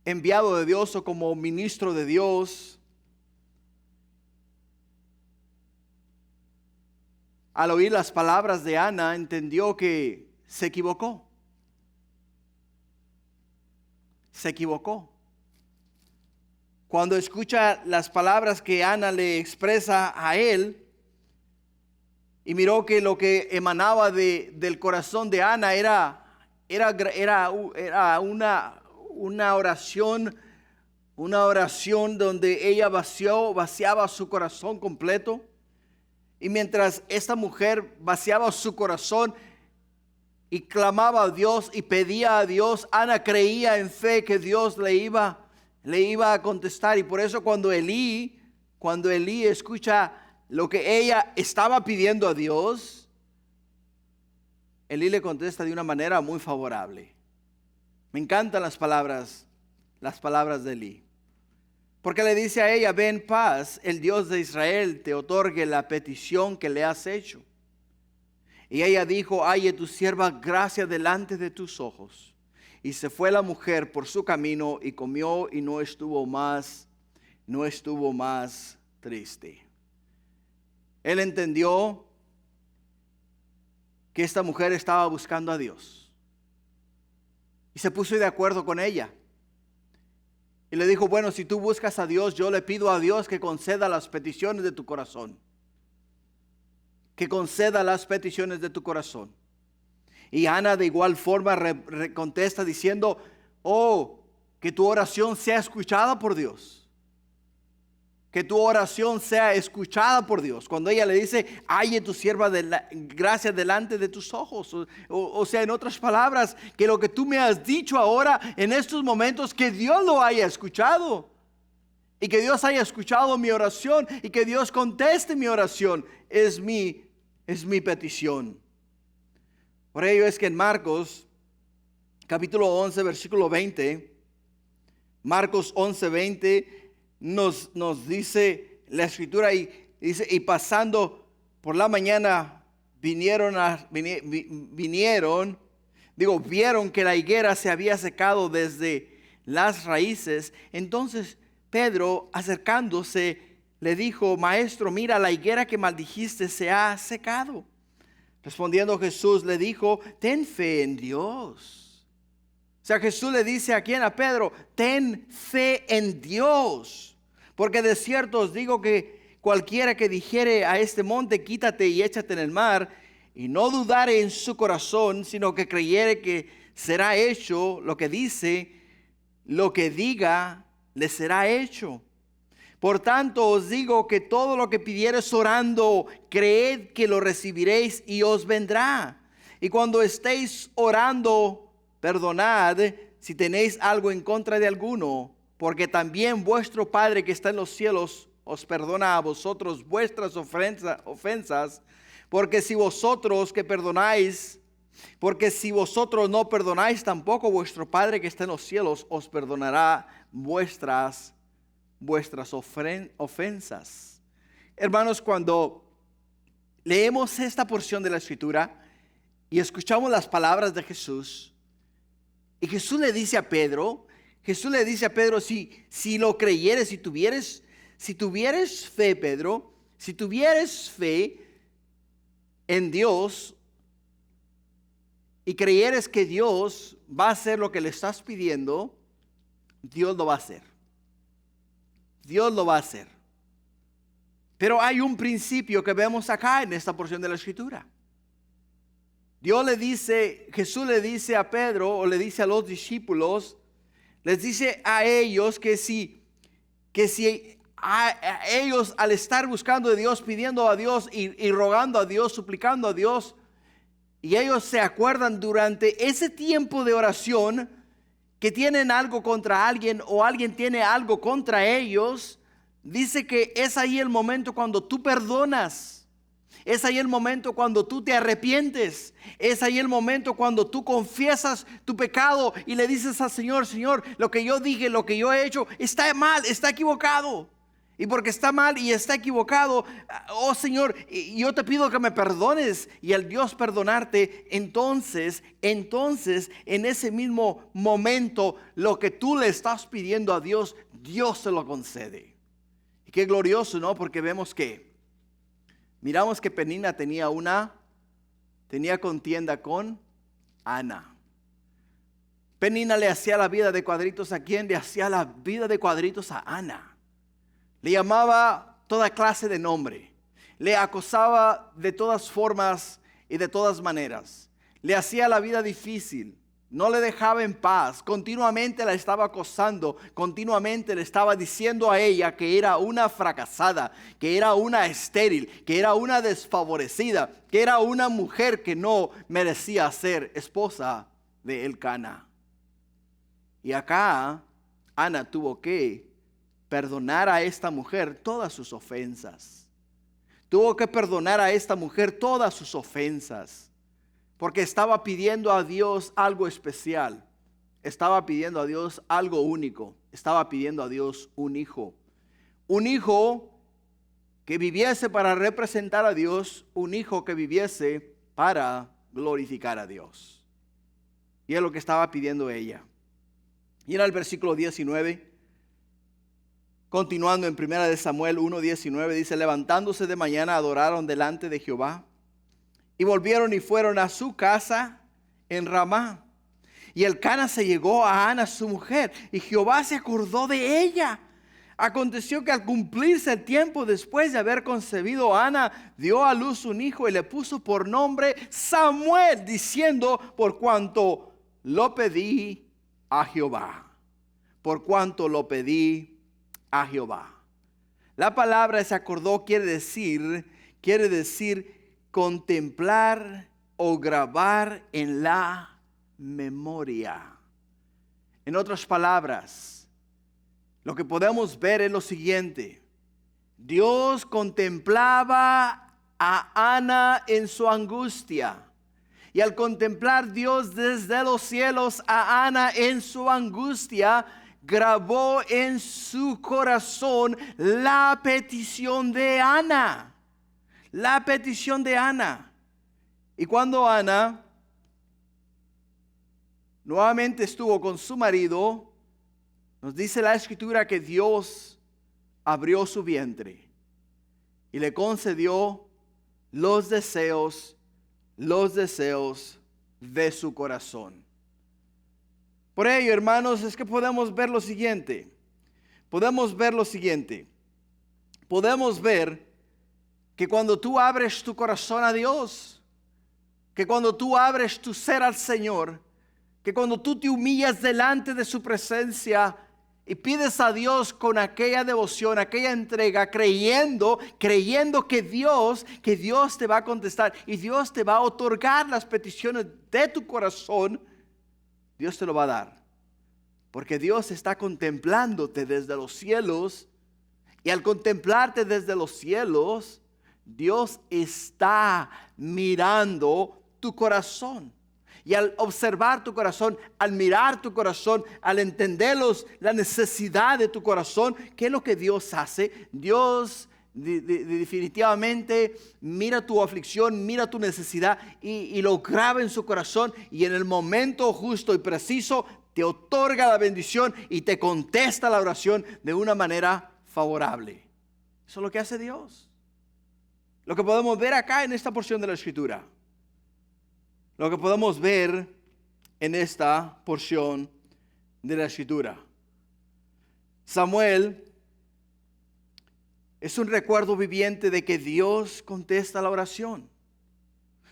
enviado de Dios o como ministro de Dios, al oír las palabras de Ana, entendió que se equivocó. Se equivocó. Cuando escucha las palabras que Ana le expresa a él, y miró que lo que emanaba del corazón de Ana era una oración donde ella vaciaba su corazón completo. Y mientras esta mujer vaciaba su corazón y clamaba a Dios y pedía a Dios, Ana creía en fe que Dios le iba a contestar. Y por eso cuando Elí escucha lo que ella estaba pidiendo a Dios, Elí le contesta de una manera muy favorable. Me encantan las palabras de Elí. Porque le dice a ella: ve en paz, el Dios de Israel te otorgue la petición que le has hecho. Y ella dijo: halle tu sierva gracia delante de tus ojos. Y se fue la mujer por su camino y comió, y no estuvo más triste. Él entendió que esta mujer estaba buscando a Dios. Y se puso de acuerdo con ella. Y le dijo: bueno, si tú buscas a Dios, yo le pido a Dios que conceda las peticiones de tu corazón. Que conceda las peticiones de tu corazón. Y Ana de igual forma contesta diciendo, oh, que tu oración sea escuchada por Dios. Que tu oración sea escuchada por Dios. Cuando ella le dice, halle tu sierva gracia delante de tus ojos. O sea, en otras palabras, que lo que tú me has dicho ahora, en estos momentos, que Dios lo haya escuchado. Y que Dios haya escuchado mi oración y que Dios conteste mi oración. Es mi petición. Por ello es que en Marcos, capítulo 11, versículo 20, Marcos 11, 20, nos dice la escritura y dice, y pasando por la mañana vieron que la higuera se había secado desde las raíces. Entonces Pedro, acercándose, le dijo, Maestro, mira, la higuera que maldijiste se ha secado. Respondiendo Jesús le dijo, ten fe en Dios. O sea, Jesús le dice a quién, a Pedro, ten fe en Dios. Porque de cierto os digo que cualquiera que dijere a este monte, quítate y échate en el mar, y no dudare en su corazón, sino que creyere que será hecho lo que dice, lo que diga, le será hecho. Por tanto os digo que todo lo que pidiereis orando, creed que lo recibiréis y os vendrá. Y cuando estéis orando, perdonad si tenéis algo en contra de alguno, porque también vuestro Padre que está en los cielos os perdona a vosotros vuestras ofensas, porque si vosotros no perdonáis, tampoco vuestro Padre que está en los cielos os perdonará vuestras ofensas. Hermanos, cuando leemos esta porción de la Escritura y escuchamos las palabras de Jesús, y Jesús le dice a Pedro, si lo creyeres, si tuvieres fe, Pedro, si tuvieres fe en Dios y creyeres que Dios va a hacer lo que le estás pidiendo, Dios lo va a hacer. Dios lo va a hacer. Pero hay un principio que vemos acá en esta porción de la Escritura. Jesús le dice a Pedro, o le dice a los discípulos, les dice a ellos que si a ellos al estar buscando a Dios, pidiendo a Dios y rogando a Dios, suplicando a Dios, y ellos se acuerdan durante ese tiempo de oración que tienen algo contra alguien o alguien tiene algo contra ellos, dice que es ahí el momento cuando tú perdonas. Es ahí el momento cuando tú te arrepientes. Es ahí el momento cuando tú confiesas tu pecado y le dices al Señor, Señor, lo que yo dije, lo que yo he hecho, está mal, está equivocado. Y porque está mal y está equivocado, oh Señor, yo te pido que me perdones. Y al Dios perdonarte, entonces, en ese mismo momento, lo que tú le estás pidiendo a Dios, Dios se lo concede. Y qué glorioso, ¿no? Porque miramos que Penina tenía contienda con Ana. Penina le hacía la vida de cuadritos. ¿A quién? Le hacía la vida de cuadritos a Ana. Le llamaba toda clase de nombre. Le acosaba de todas formas y de todas maneras. Le hacía la vida difícil. No le dejaba en paz. Continuamente la estaba acosando. Continuamente le estaba diciendo a ella que era una fracasada, que era una estéril, que era una desfavorecida, que era una mujer que no merecía ser esposa de Elcana. Y acá Ana tuvo que perdonar a esta mujer todas sus ofensas. Tuvo que perdonar a esta mujer todas sus ofensas. Porque estaba pidiendo a Dios algo especial. Estaba pidiendo a Dios algo único. Estaba pidiendo a Dios un hijo. Un hijo que viviese para representar a Dios. Un hijo que viviese para glorificar a Dios. Y es lo que estaba pidiendo ella. Y en el versículo 19, continuando en 1 Samuel 1:19, dice: levantándose de mañana adoraron delante de Jehová. Y volvieron y fueron a su casa en Ramá. Y Elcana se llegó a Ana su mujer, y Jehová se acordó de ella. Aconteció que al cumplirse el tiempo después de haber concebido, Ana dio a luz un hijo y le puso por nombre Samuel, diciendo: por cuanto lo pedí a Jehová. Por cuanto lo pedí a Jehová. La palabra se acordó quiere decir contemplar o grabar en la memoria. En otras palabras, lo que podemos ver es lo siguiente: Dios contemplaba a Ana en su angustia. Y al contemplar Dios desde los cielos a Ana en su angustia, grabó en su corazón la petición de Ana. La petición de Ana. Y cuando Ana nuevamente estuvo con su marido, nos dice la Escritura que Dios abrió su vientre y le concedió los deseos de su corazón. Por ello, hermanos, es que podemos ver lo siguiente. Podemos ver que cuando tú abres tu corazón a Dios, que cuando tú abres tu ser al Señor, que cuando tú te humillas delante de su presencia y pides a Dios con aquella devoción, aquella entrega, creyendo que Dios te va a contestar y Dios te va a otorgar las peticiones de tu corazón, Dios te lo va a dar. Porque Dios está contemplándote desde los cielos, y al contemplarte desde los cielos, Dios está mirando tu corazón. Y al observar tu corazón, al mirar tu corazón, al entender la necesidad de tu corazón, ¿qué es lo que Dios hace? Dios definitivamente mira tu aflicción, mira tu necesidad y lo graba en su corazón, y en el momento justo y preciso te otorga la bendición y te contesta la oración de una manera favorable. Eso es lo que hace Dios. Lo que podemos ver acá en esta porción de la Escritura. Lo que podemos ver en esta porción de la Escritura. Samuel es un recuerdo viviente de que Dios contesta la oración.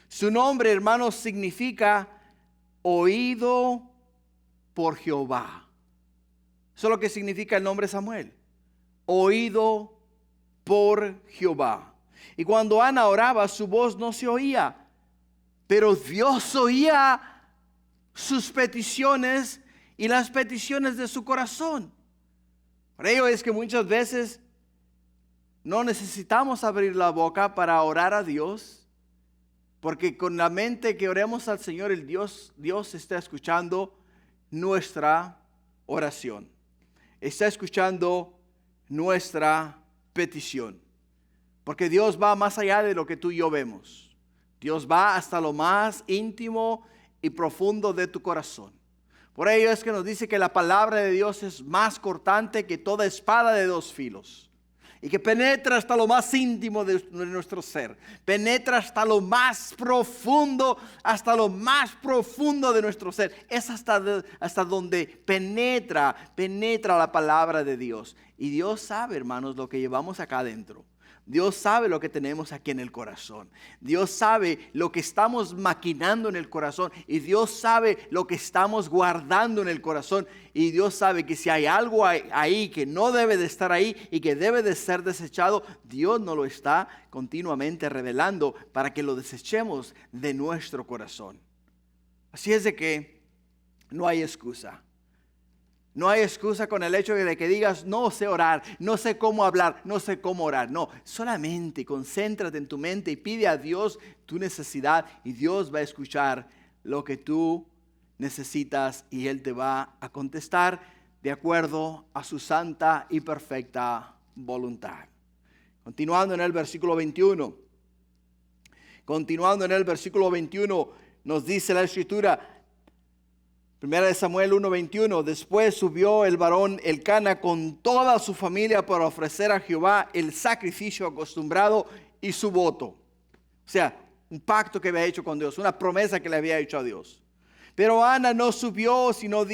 Su nombre, hermanos, significa oído por Jehová. Eso es lo que significa el nombre Samuel. Oído por Jehová. Y cuando Ana oraba, su voz no se oía, pero Dios oía sus peticiones y las peticiones de su corazón. Por ello es que muchas veces no necesitamos abrir la boca para orar a Dios, porque con la mente que oremos al Señor, Dios está escuchando nuestra oración. Está escuchando nuestra petición. Porque Dios va más allá de lo que tú y yo vemos. Dios va hasta lo más íntimo y profundo de tu corazón. Por ello es que nos dice que la palabra de Dios es más cortante que toda espada de dos filos. Y que penetra hasta lo más íntimo de nuestro ser. Penetra hasta lo más profundo de nuestro ser. Es hasta donde penetra la palabra de Dios. Y Dios sabe, hermanos, lo que llevamos acá adentro. Dios sabe lo que tenemos aquí en el corazón. Dios sabe lo que estamos maquinando en el corazón. Y Dios sabe lo que estamos guardando en el corazón. Y Dios sabe que si hay algo ahí que no debe de estar ahí y que debe de ser desechado, Dios nos lo está continuamente revelando para que lo desechemos de nuestro corazón. Así es de que no hay excusa. No hay excusa con el hecho de que digas: no sé orar, no sé cómo hablar, no sé cómo orar. No, solamente concéntrate en tu mente y pide a Dios tu necesidad, y Dios va a escuchar lo que tú necesitas y Él te va a contestar de acuerdo a su santa y perfecta voluntad. Continuando en el versículo 21. Nos dice la Escritura, Primera de Samuel 1:21, después subió el varón Elcana con toda su familia para ofrecer a Jehová el sacrificio acostumbrado y su voto. O sea, un pacto que había hecho con Dios, una promesa que le había hecho a Dios. Pero Ana no subió, sino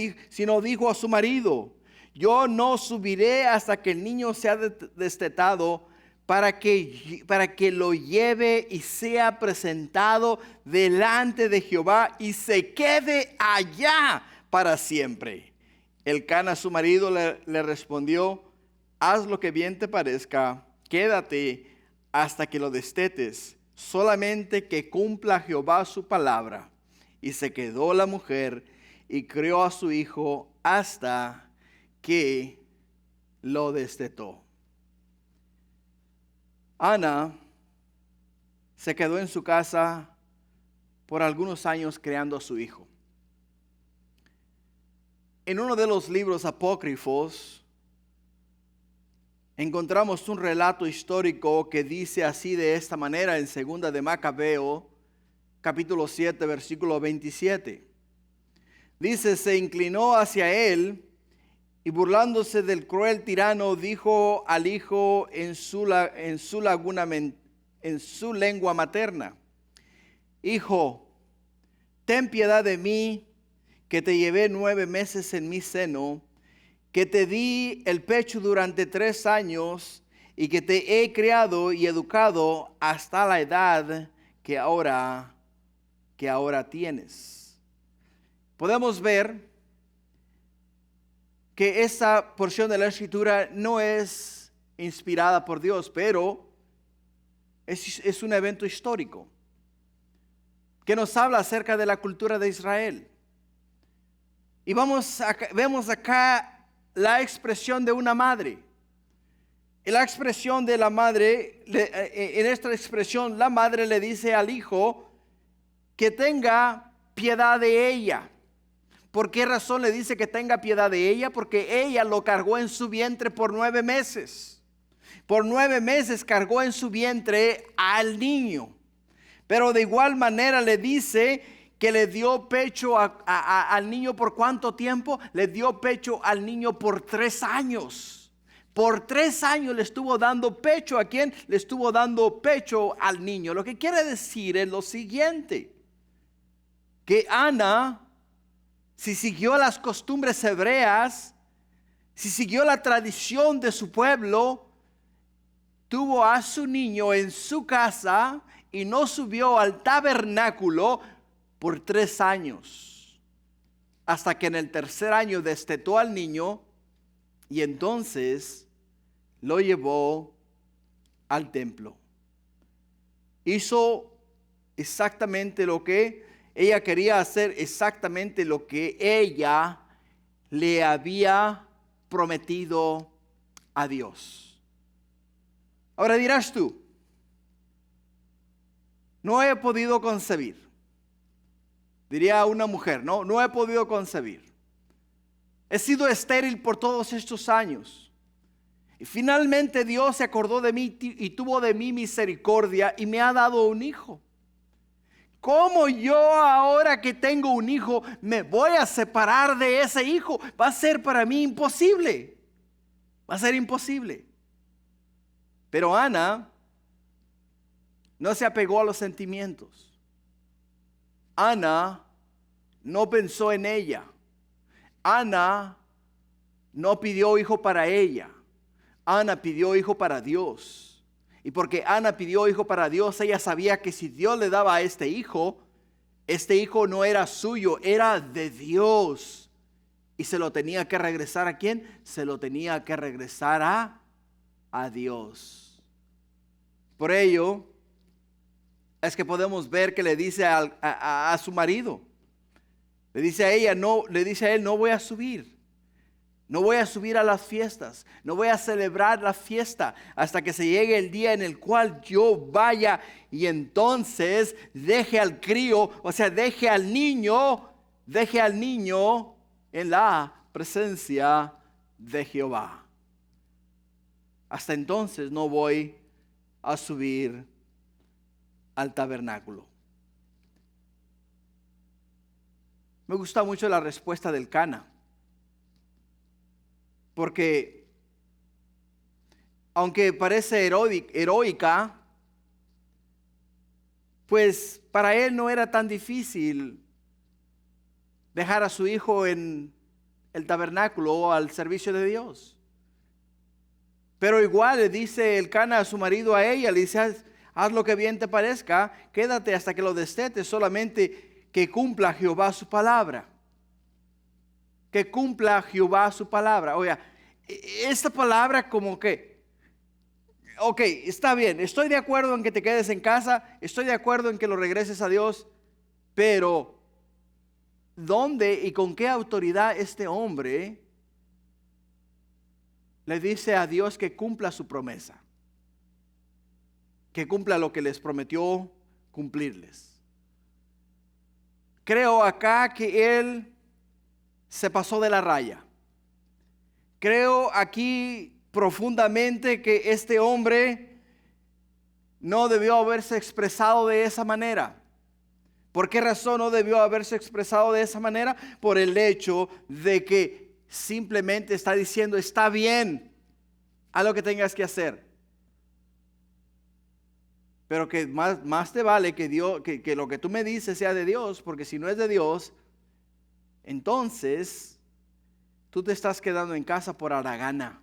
dijo a su marido: yo no subiré hasta que el niño sea destetado, para que lo lleve y sea presentado delante de Jehová y se quede allá para siempre. Elcana, su marido, le respondió: haz lo que bien te parezca, quédate hasta que lo destetes, solamente que cumpla Jehová su palabra. Y se quedó la mujer y crió a su hijo hasta que lo destetó. Ana se quedó en su casa por algunos años criando a su hijo. En uno de los libros apócrifos encontramos un relato histórico que dice así, de esta manera, en 2 de Macabeo, capítulo 7, versículo 27. Dice: se inclinó hacia él y, burlándose del cruel tirano, dijo al hijo en su lengua materna: hijo, ten piedad de mí, que te llevé 9 meses en mi seno, que te di el pecho durante 3 años y que te he criado y educado hasta la edad que ahora tienes. Podemos ver que esta porción de la Escritura no es inspirada por Dios, pero es un evento histórico que nos habla acerca de la cultura de Israel. Y vemos acá la expresión de una madre. Y la expresión de la madre, en esta expresión, la madre le dice al hijo que tenga piedad de ella. ¿Por qué razón le dice que tenga piedad de ella? Porque ella lo cargó en su vientre por 9 meses. Por 9 meses cargó en su vientre al niño. Pero de igual manera le dice que le dio pecho al niño. ¿Por cuánto tiempo? Le dio pecho al niño por 3 años. Por 3 años le estuvo dando pecho. ¿A quién? Le estuvo dando pecho al niño. Lo que quiere decir es lo siguiente: que Ana, si siguió las costumbres hebreas, si siguió la tradición de su pueblo, tuvo a su niño en su casa y no subió al tabernáculo por 3 años, hasta que en el 3er año destetó al niño y entonces lo llevó al templo. Hizo exactamente lo que ella quería hacer, exactamente lo que ella le había prometido a Dios. Ahora dirás tú: no he podido concebir. Diría una mujer: no he podido concebir. He sido estéril por todos estos años. Y finalmente Dios se acordó de mí y tuvo de mí misericordia y me ha dado un hijo. ¿Cómo yo, ahora que tengo un hijo, me voy a separar de ese hijo? Va a ser para mí imposible. Va a ser imposible. Pero Ana no se apegó a los sentimientos. Ana no pensó en ella. Ana no pidió hijo para ella. Ana pidió hijo para Dios. Y porque Ana pidió hijo para Dios, ella sabía que si Dios le daba a este hijo no era suyo, era de Dios. Y se lo tenía que regresar ¿a quién? Se lo tenía que regresar a Dios. Por ello es que podemos ver que le dice a su marido, le dice a ella, le dice a él: no voy a subir. No voy a subir a las fiestas, no voy a celebrar la fiesta hasta que se llegue el día en el cual yo vaya y entonces deje al crío, o sea, deje al niño en la presencia de Jehová. Hasta entonces no voy a subir al tabernáculo. Me gusta mucho la respuesta del Elcana. Porque aunque parece heroica, pues para él no era tan difícil dejar a su hijo en el tabernáculo o al servicio de Dios. Pero igual le dice Elcana a su marido, a ella, le dice, haz lo que bien te parezca, quédate hasta que lo destetes, solamente que cumpla Jehová su palabra. Que cumpla Jehová su palabra. Oiga, esta palabra como que, ok, está bien, estoy de acuerdo en que te quedes en casa, estoy de acuerdo en que lo regreses a Dios, pero ¿dónde y con qué autoridad este hombre le dice a Dios que cumpla su promesa? Que cumpla lo que les prometió cumplirles. Creo acá que él se pasó de la raya. Creo aquí profundamente que este hombre no debió haberse expresado de esa manera. ¿Por qué razón no debió haberse expresado de esa manera? Por el hecho de que simplemente está diciendo, está bien, haz lo que tengas que hacer. Pero que más te vale que lo que tú me dices sea de Dios, porque si no es de Dios, entonces tú te estás quedando en casa por haragana.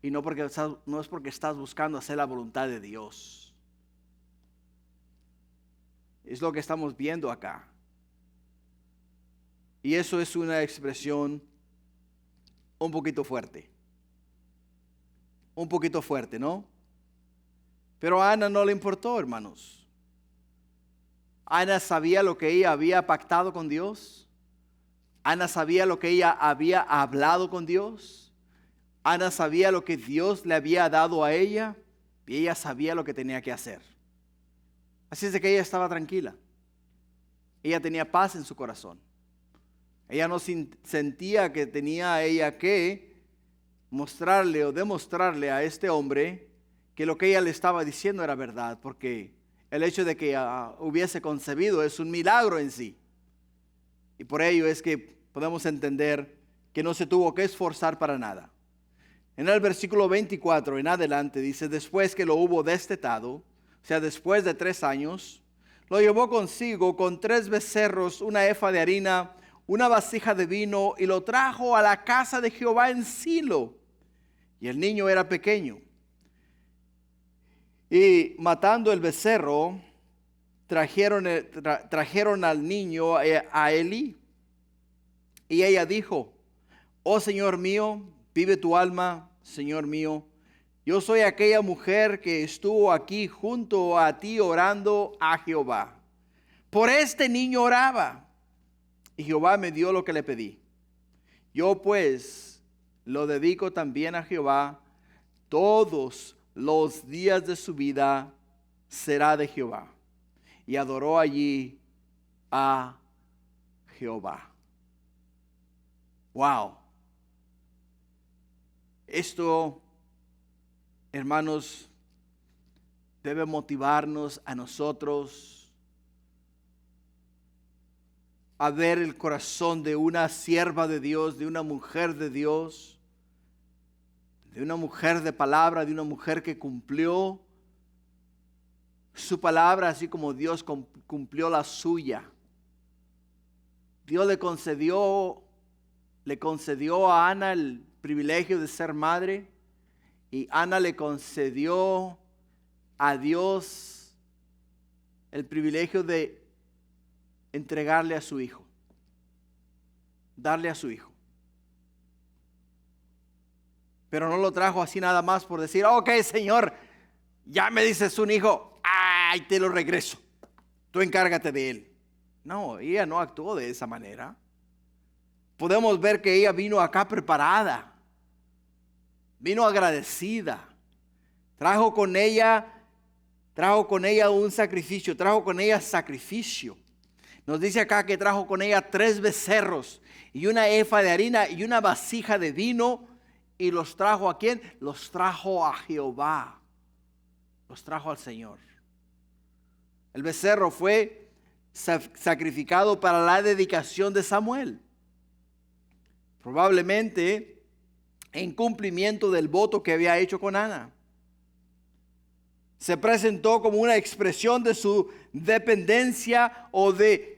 Y no es porque estás buscando hacer la voluntad de Dios. Es lo que estamos viendo acá. Y eso es una expresión un poquito fuerte. Un poquito fuerte, ¿no? Pero a Ana no le importó, hermanos. Ana sabía lo que ella había pactado con Dios. Ana sabía lo que ella había hablado con Dios. Ana sabía lo que Dios le había dado a ella. Y ella sabía lo que tenía que hacer. Así es de que ella estaba tranquila. Ella tenía paz en su corazón. Ella no sentía que tenía ella que mostrarle o demostrarle a este hombre que lo que ella le estaba diciendo era verdad, porque el hecho de que hubiese concebido es un milagro en sí. Y por ello es que podemos entender que no se tuvo que esforzar para nada. En el versículo 24 en adelante dice, después que lo hubo destetado, o sea, después de 3 años, lo llevó consigo con 3 becerros, una efa de harina, una vasija de vino, y lo trajo a la casa de Jehová en Silo. Y el niño era pequeño. Y matando el becerro, trajeron al niño a Elí. Y ella dijo, oh Señor mío, vive tu alma, Señor mío. Yo soy aquella mujer que estuvo aquí junto a ti orando a Jehová. Por este niño oraba, y Jehová me dio lo que le pedí. Yo pues lo dedico también a Jehová. Todos los días de su vida será de Jehová. Y adoró allí a Jehová. Wow. Esto, hermanos, debe motivarnos a nosotros a ver el corazón de una sierva de Dios, de una mujer de Dios, de una mujer de palabra, de una mujer que cumplió su palabra así como Dios cumplió la suya. Dios le concedió a Ana el privilegio de ser madre, y Ana le concedió a Dios el privilegio de entregarle a su hijo, darle a su hijo. Pero no lo trajo así nada más por decir, ok, Señor, ya me dices un hijo, ay, te lo regreso, tú encárgate de él. No, ella no actuó de esa manera. Podemos ver que ella vino acá preparada, vino agradecida, trajo con ella un sacrificio, trajo con ella sacrificio. Nos dice acá que trajo con ella 3 becerros y una efa de harina y una vasija de vino. ¿Y los trajo a quién? Los trajo a Jehová. Los trajo al Señor. El becerro fue sacrificado para la dedicación de Samuel. Probablemente en cumplimiento del voto que había hecho con Ana. Se presentó como una expresión de su dependencia o de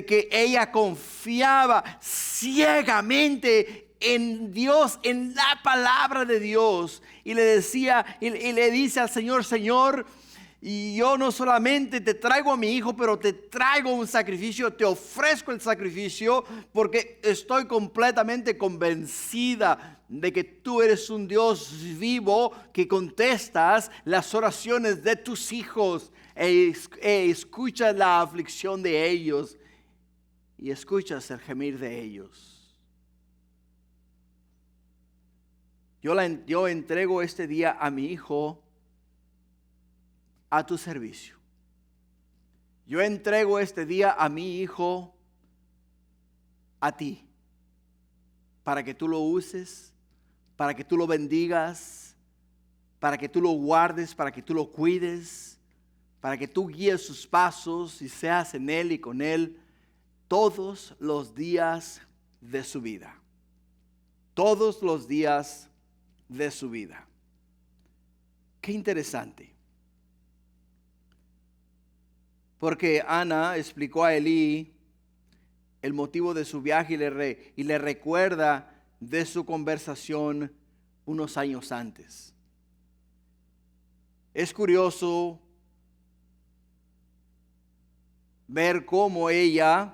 que ella confiaba ciegamente en Dios, en la palabra de Dios. Y le decía, y le dice al Señor: Señor, y yo no solamente te traigo a mi hijo, pero te traigo un sacrificio, te ofrezco el sacrificio, porque estoy completamente convencida de que tú eres un Dios vivo que contestas las oraciones de tus hijos e escuchas la aflicción de ellos y escuchas el gemir de ellos. Yo entrego este día a mi hijo a tu servicio. Yo entrego este día a mi hijo a ti, para que tú lo uses, para que tú lo bendigas, para que tú lo guardes, para que tú lo cuides, para que tú guíes sus pasos y seas en él y con él todos los días de su vida. Todos los días de su vida. Qué interesante. Porque Ana explicó a Elí el motivo de su viaje y le recuerda de su conversación unos años antes. Es curioso ver cómo ella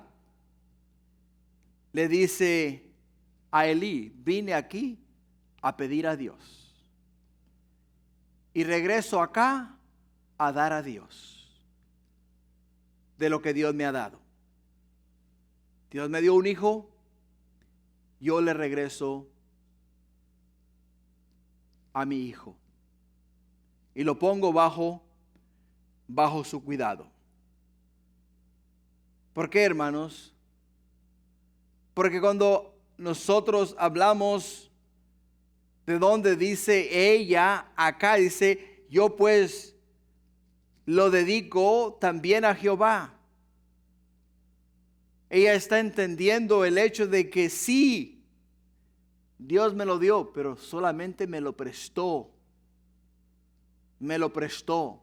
le dice a Elí: vine aquí a pedir a Dios y regreso acá a dar a Dios de lo que Dios me ha dado. Dios me dio un hijo, yo le regreso a mi hijo y lo pongo bajo su cuidado. ¿Por qué, hermanos? Porque cuando nosotros hablamos de donde dice ella, acá dice: yo pues lo dedico también a Jehová. Ella está entendiendo el hecho de que sí, Dios me lo dio, pero solamente me lo prestó. Me lo prestó.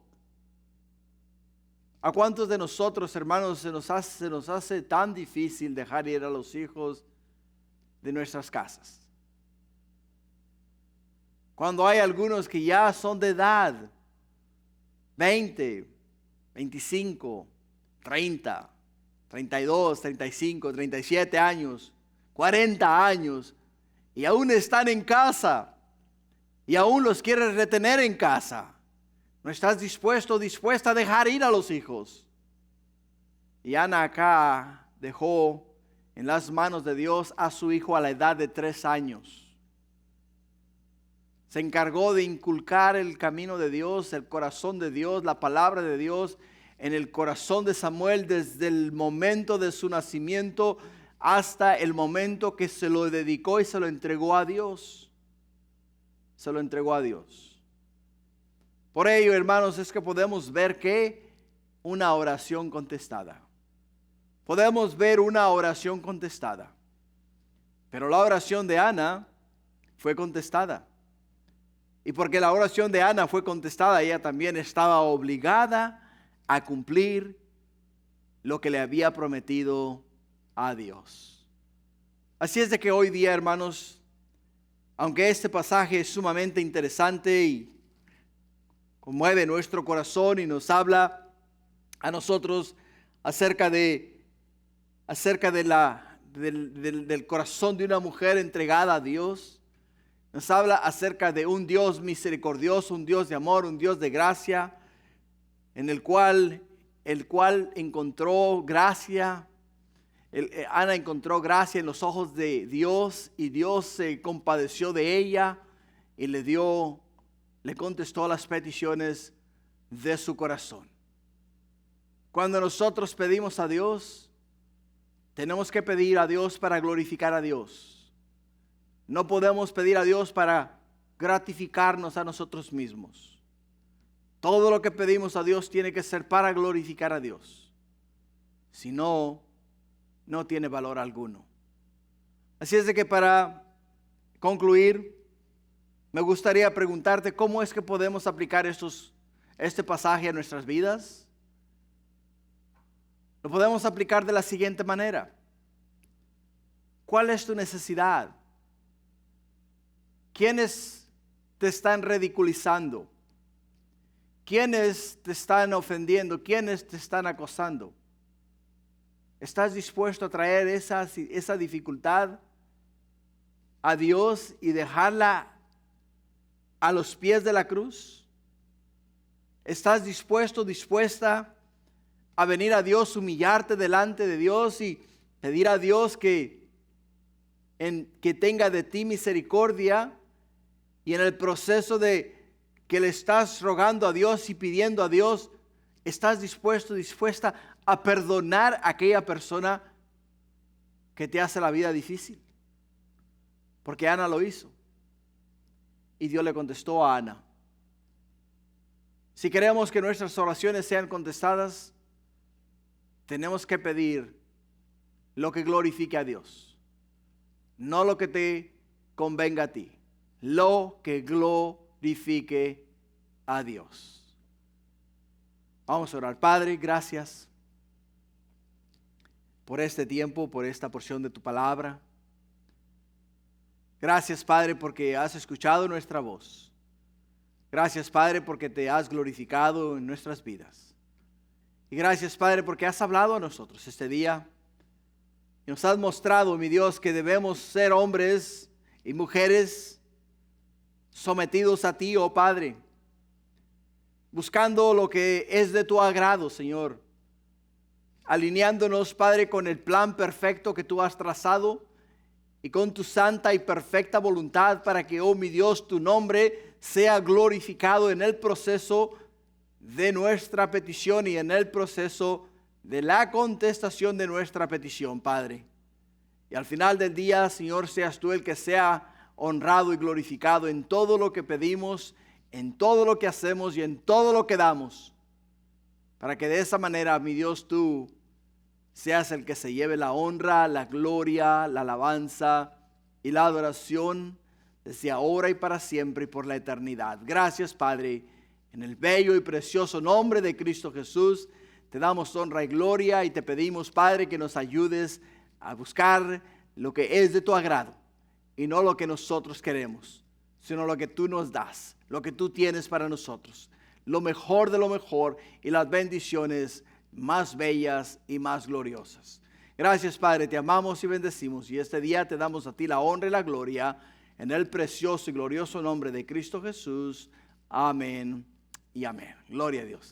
¿A cuántos de nosotros, hermanos, se nos hace tan difícil dejar ir a los hijos de nuestras casas? Cuando hay algunos que ya son de edad, 20, 25, 30, 32, 35, 37 años, 40 años, y aún están en casa, y aún los quieres retener en casa. No estás dispuesto o dispuesta a dejar ir a los hijos. Y Ana acá dejó en las manos de Dios a su hijo a la edad de 3 años. Se encargó de inculcar el camino de Dios, el corazón de Dios, la palabra de Dios en el corazón de Samuel desde el momento de su nacimiento hasta el momento que se lo dedicó y se lo entregó a Dios. Se lo entregó a Dios. Por ello, hermanos, es que podemos ver que una oración contestada. Podemos ver una oración contestada. Pero la oración de Ana fue contestada. Y porque la oración de Ana fue contestada, ella también estaba obligada a cumplir lo que le había prometido a Dios. Así es de que hoy día, hermanos, aunque este pasaje es sumamente interesante y conmueve nuestro corazón y nos habla a nosotros acerca del corazón de una mujer entregada a Dios, nos habla acerca de un Dios misericordioso, un Dios de amor, un Dios de gracia, en el cual encontró gracia. Ana encontró gracia en los ojos de Dios y Dios se compadeció de ella y le contestó las peticiones de su corazón. Cuando nosotros pedimos a Dios, tenemos que pedir a Dios para glorificar a Dios. No podemos pedir a Dios para gratificarnos a nosotros mismos. Todo lo que pedimos a Dios tiene que ser para glorificar a Dios. Si no, no tiene valor alguno. Así es de que para concluir, me gustaría preguntarte cómo es que podemos aplicar este pasaje a nuestras vidas. Lo podemos aplicar de la siguiente manera. ¿Cuál es tu necesidad? ¿Quiénes te están ridiculizando? ¿Quiénes te están ofendiendo? ¿Quiénes te están acosando? ¿Estás dispuesto a traer esa dificultad a Dios y dejarla a los pies de la cruz? ¿Estás dispuesta a venir a Dios, humillarte delante de Dios y pedir a Dios que tenga de ti misericordia? Y en el proceso de que le estás rogando a Dios y pidiendo a Dios, ¿estás dispuesta a perdonar a aquella persona que te hace la vida difícil? Porque Ana lo hizo. Y Dios le contestó a Ana. Si queremos que nuestras oraciones sean contestadas, tenemos que pedir lo que glorifique a Dios, no lo que te convenga a ti, lo que glorifique a Dios. Vamos a orar. Padre, gracias por este tiempo, por esta porción de tu palabra. Gracias, Padre, porque has escuchado nuestra voz. Gracias, Padre, porque te has glorificado en nuestras vidas. Y gracias, Padre, porque has hablado a nosotros este día. Y nos has mostrado, mi Dios, que debemos ser hombres y mujeres sometidos a ti, oh Padre, buscando lo que es de tu agrado, Señor. Alineándonos, Padre, con el plan perfecto que tú has trazado y con tu santa y perfecta voluntad para que, oh mi Dios, tu nombre sea glorificado en el proceso de nuestra petición y en el proceso de la contestación de nuestra petición, Padre. Y al final del día, Señor, seas tú el que sea honrado y glorificado en todo lo que pedimos, en todo lo que hacemos y en todo lo que damos, para que de esa manera, mi Dios, tú seas el que se lleve la honra, la gloria, la alabanza y la adoración desde ahora y para siempre y por la eternidad. Gracias, Padre, en el bello y precioso nombre de Cristo Jesús, te damos honra y gloria y te pedimos, Padre, que nos ayudes a buscar lo que es de tu agrado y no lo que nosotros queremos, sino lo que tú nos das, lo que tú tienes para nosotros, lo mejor de lo mejor y las bendiciones más bellas y más gloriosas. Gracias, Padre, te amamos y bendecimos y este día te damos a ti la honra y la gloria en el precioso y glorioso nombre de Cristo Jesús. Amén y amén. Gloria a Dios.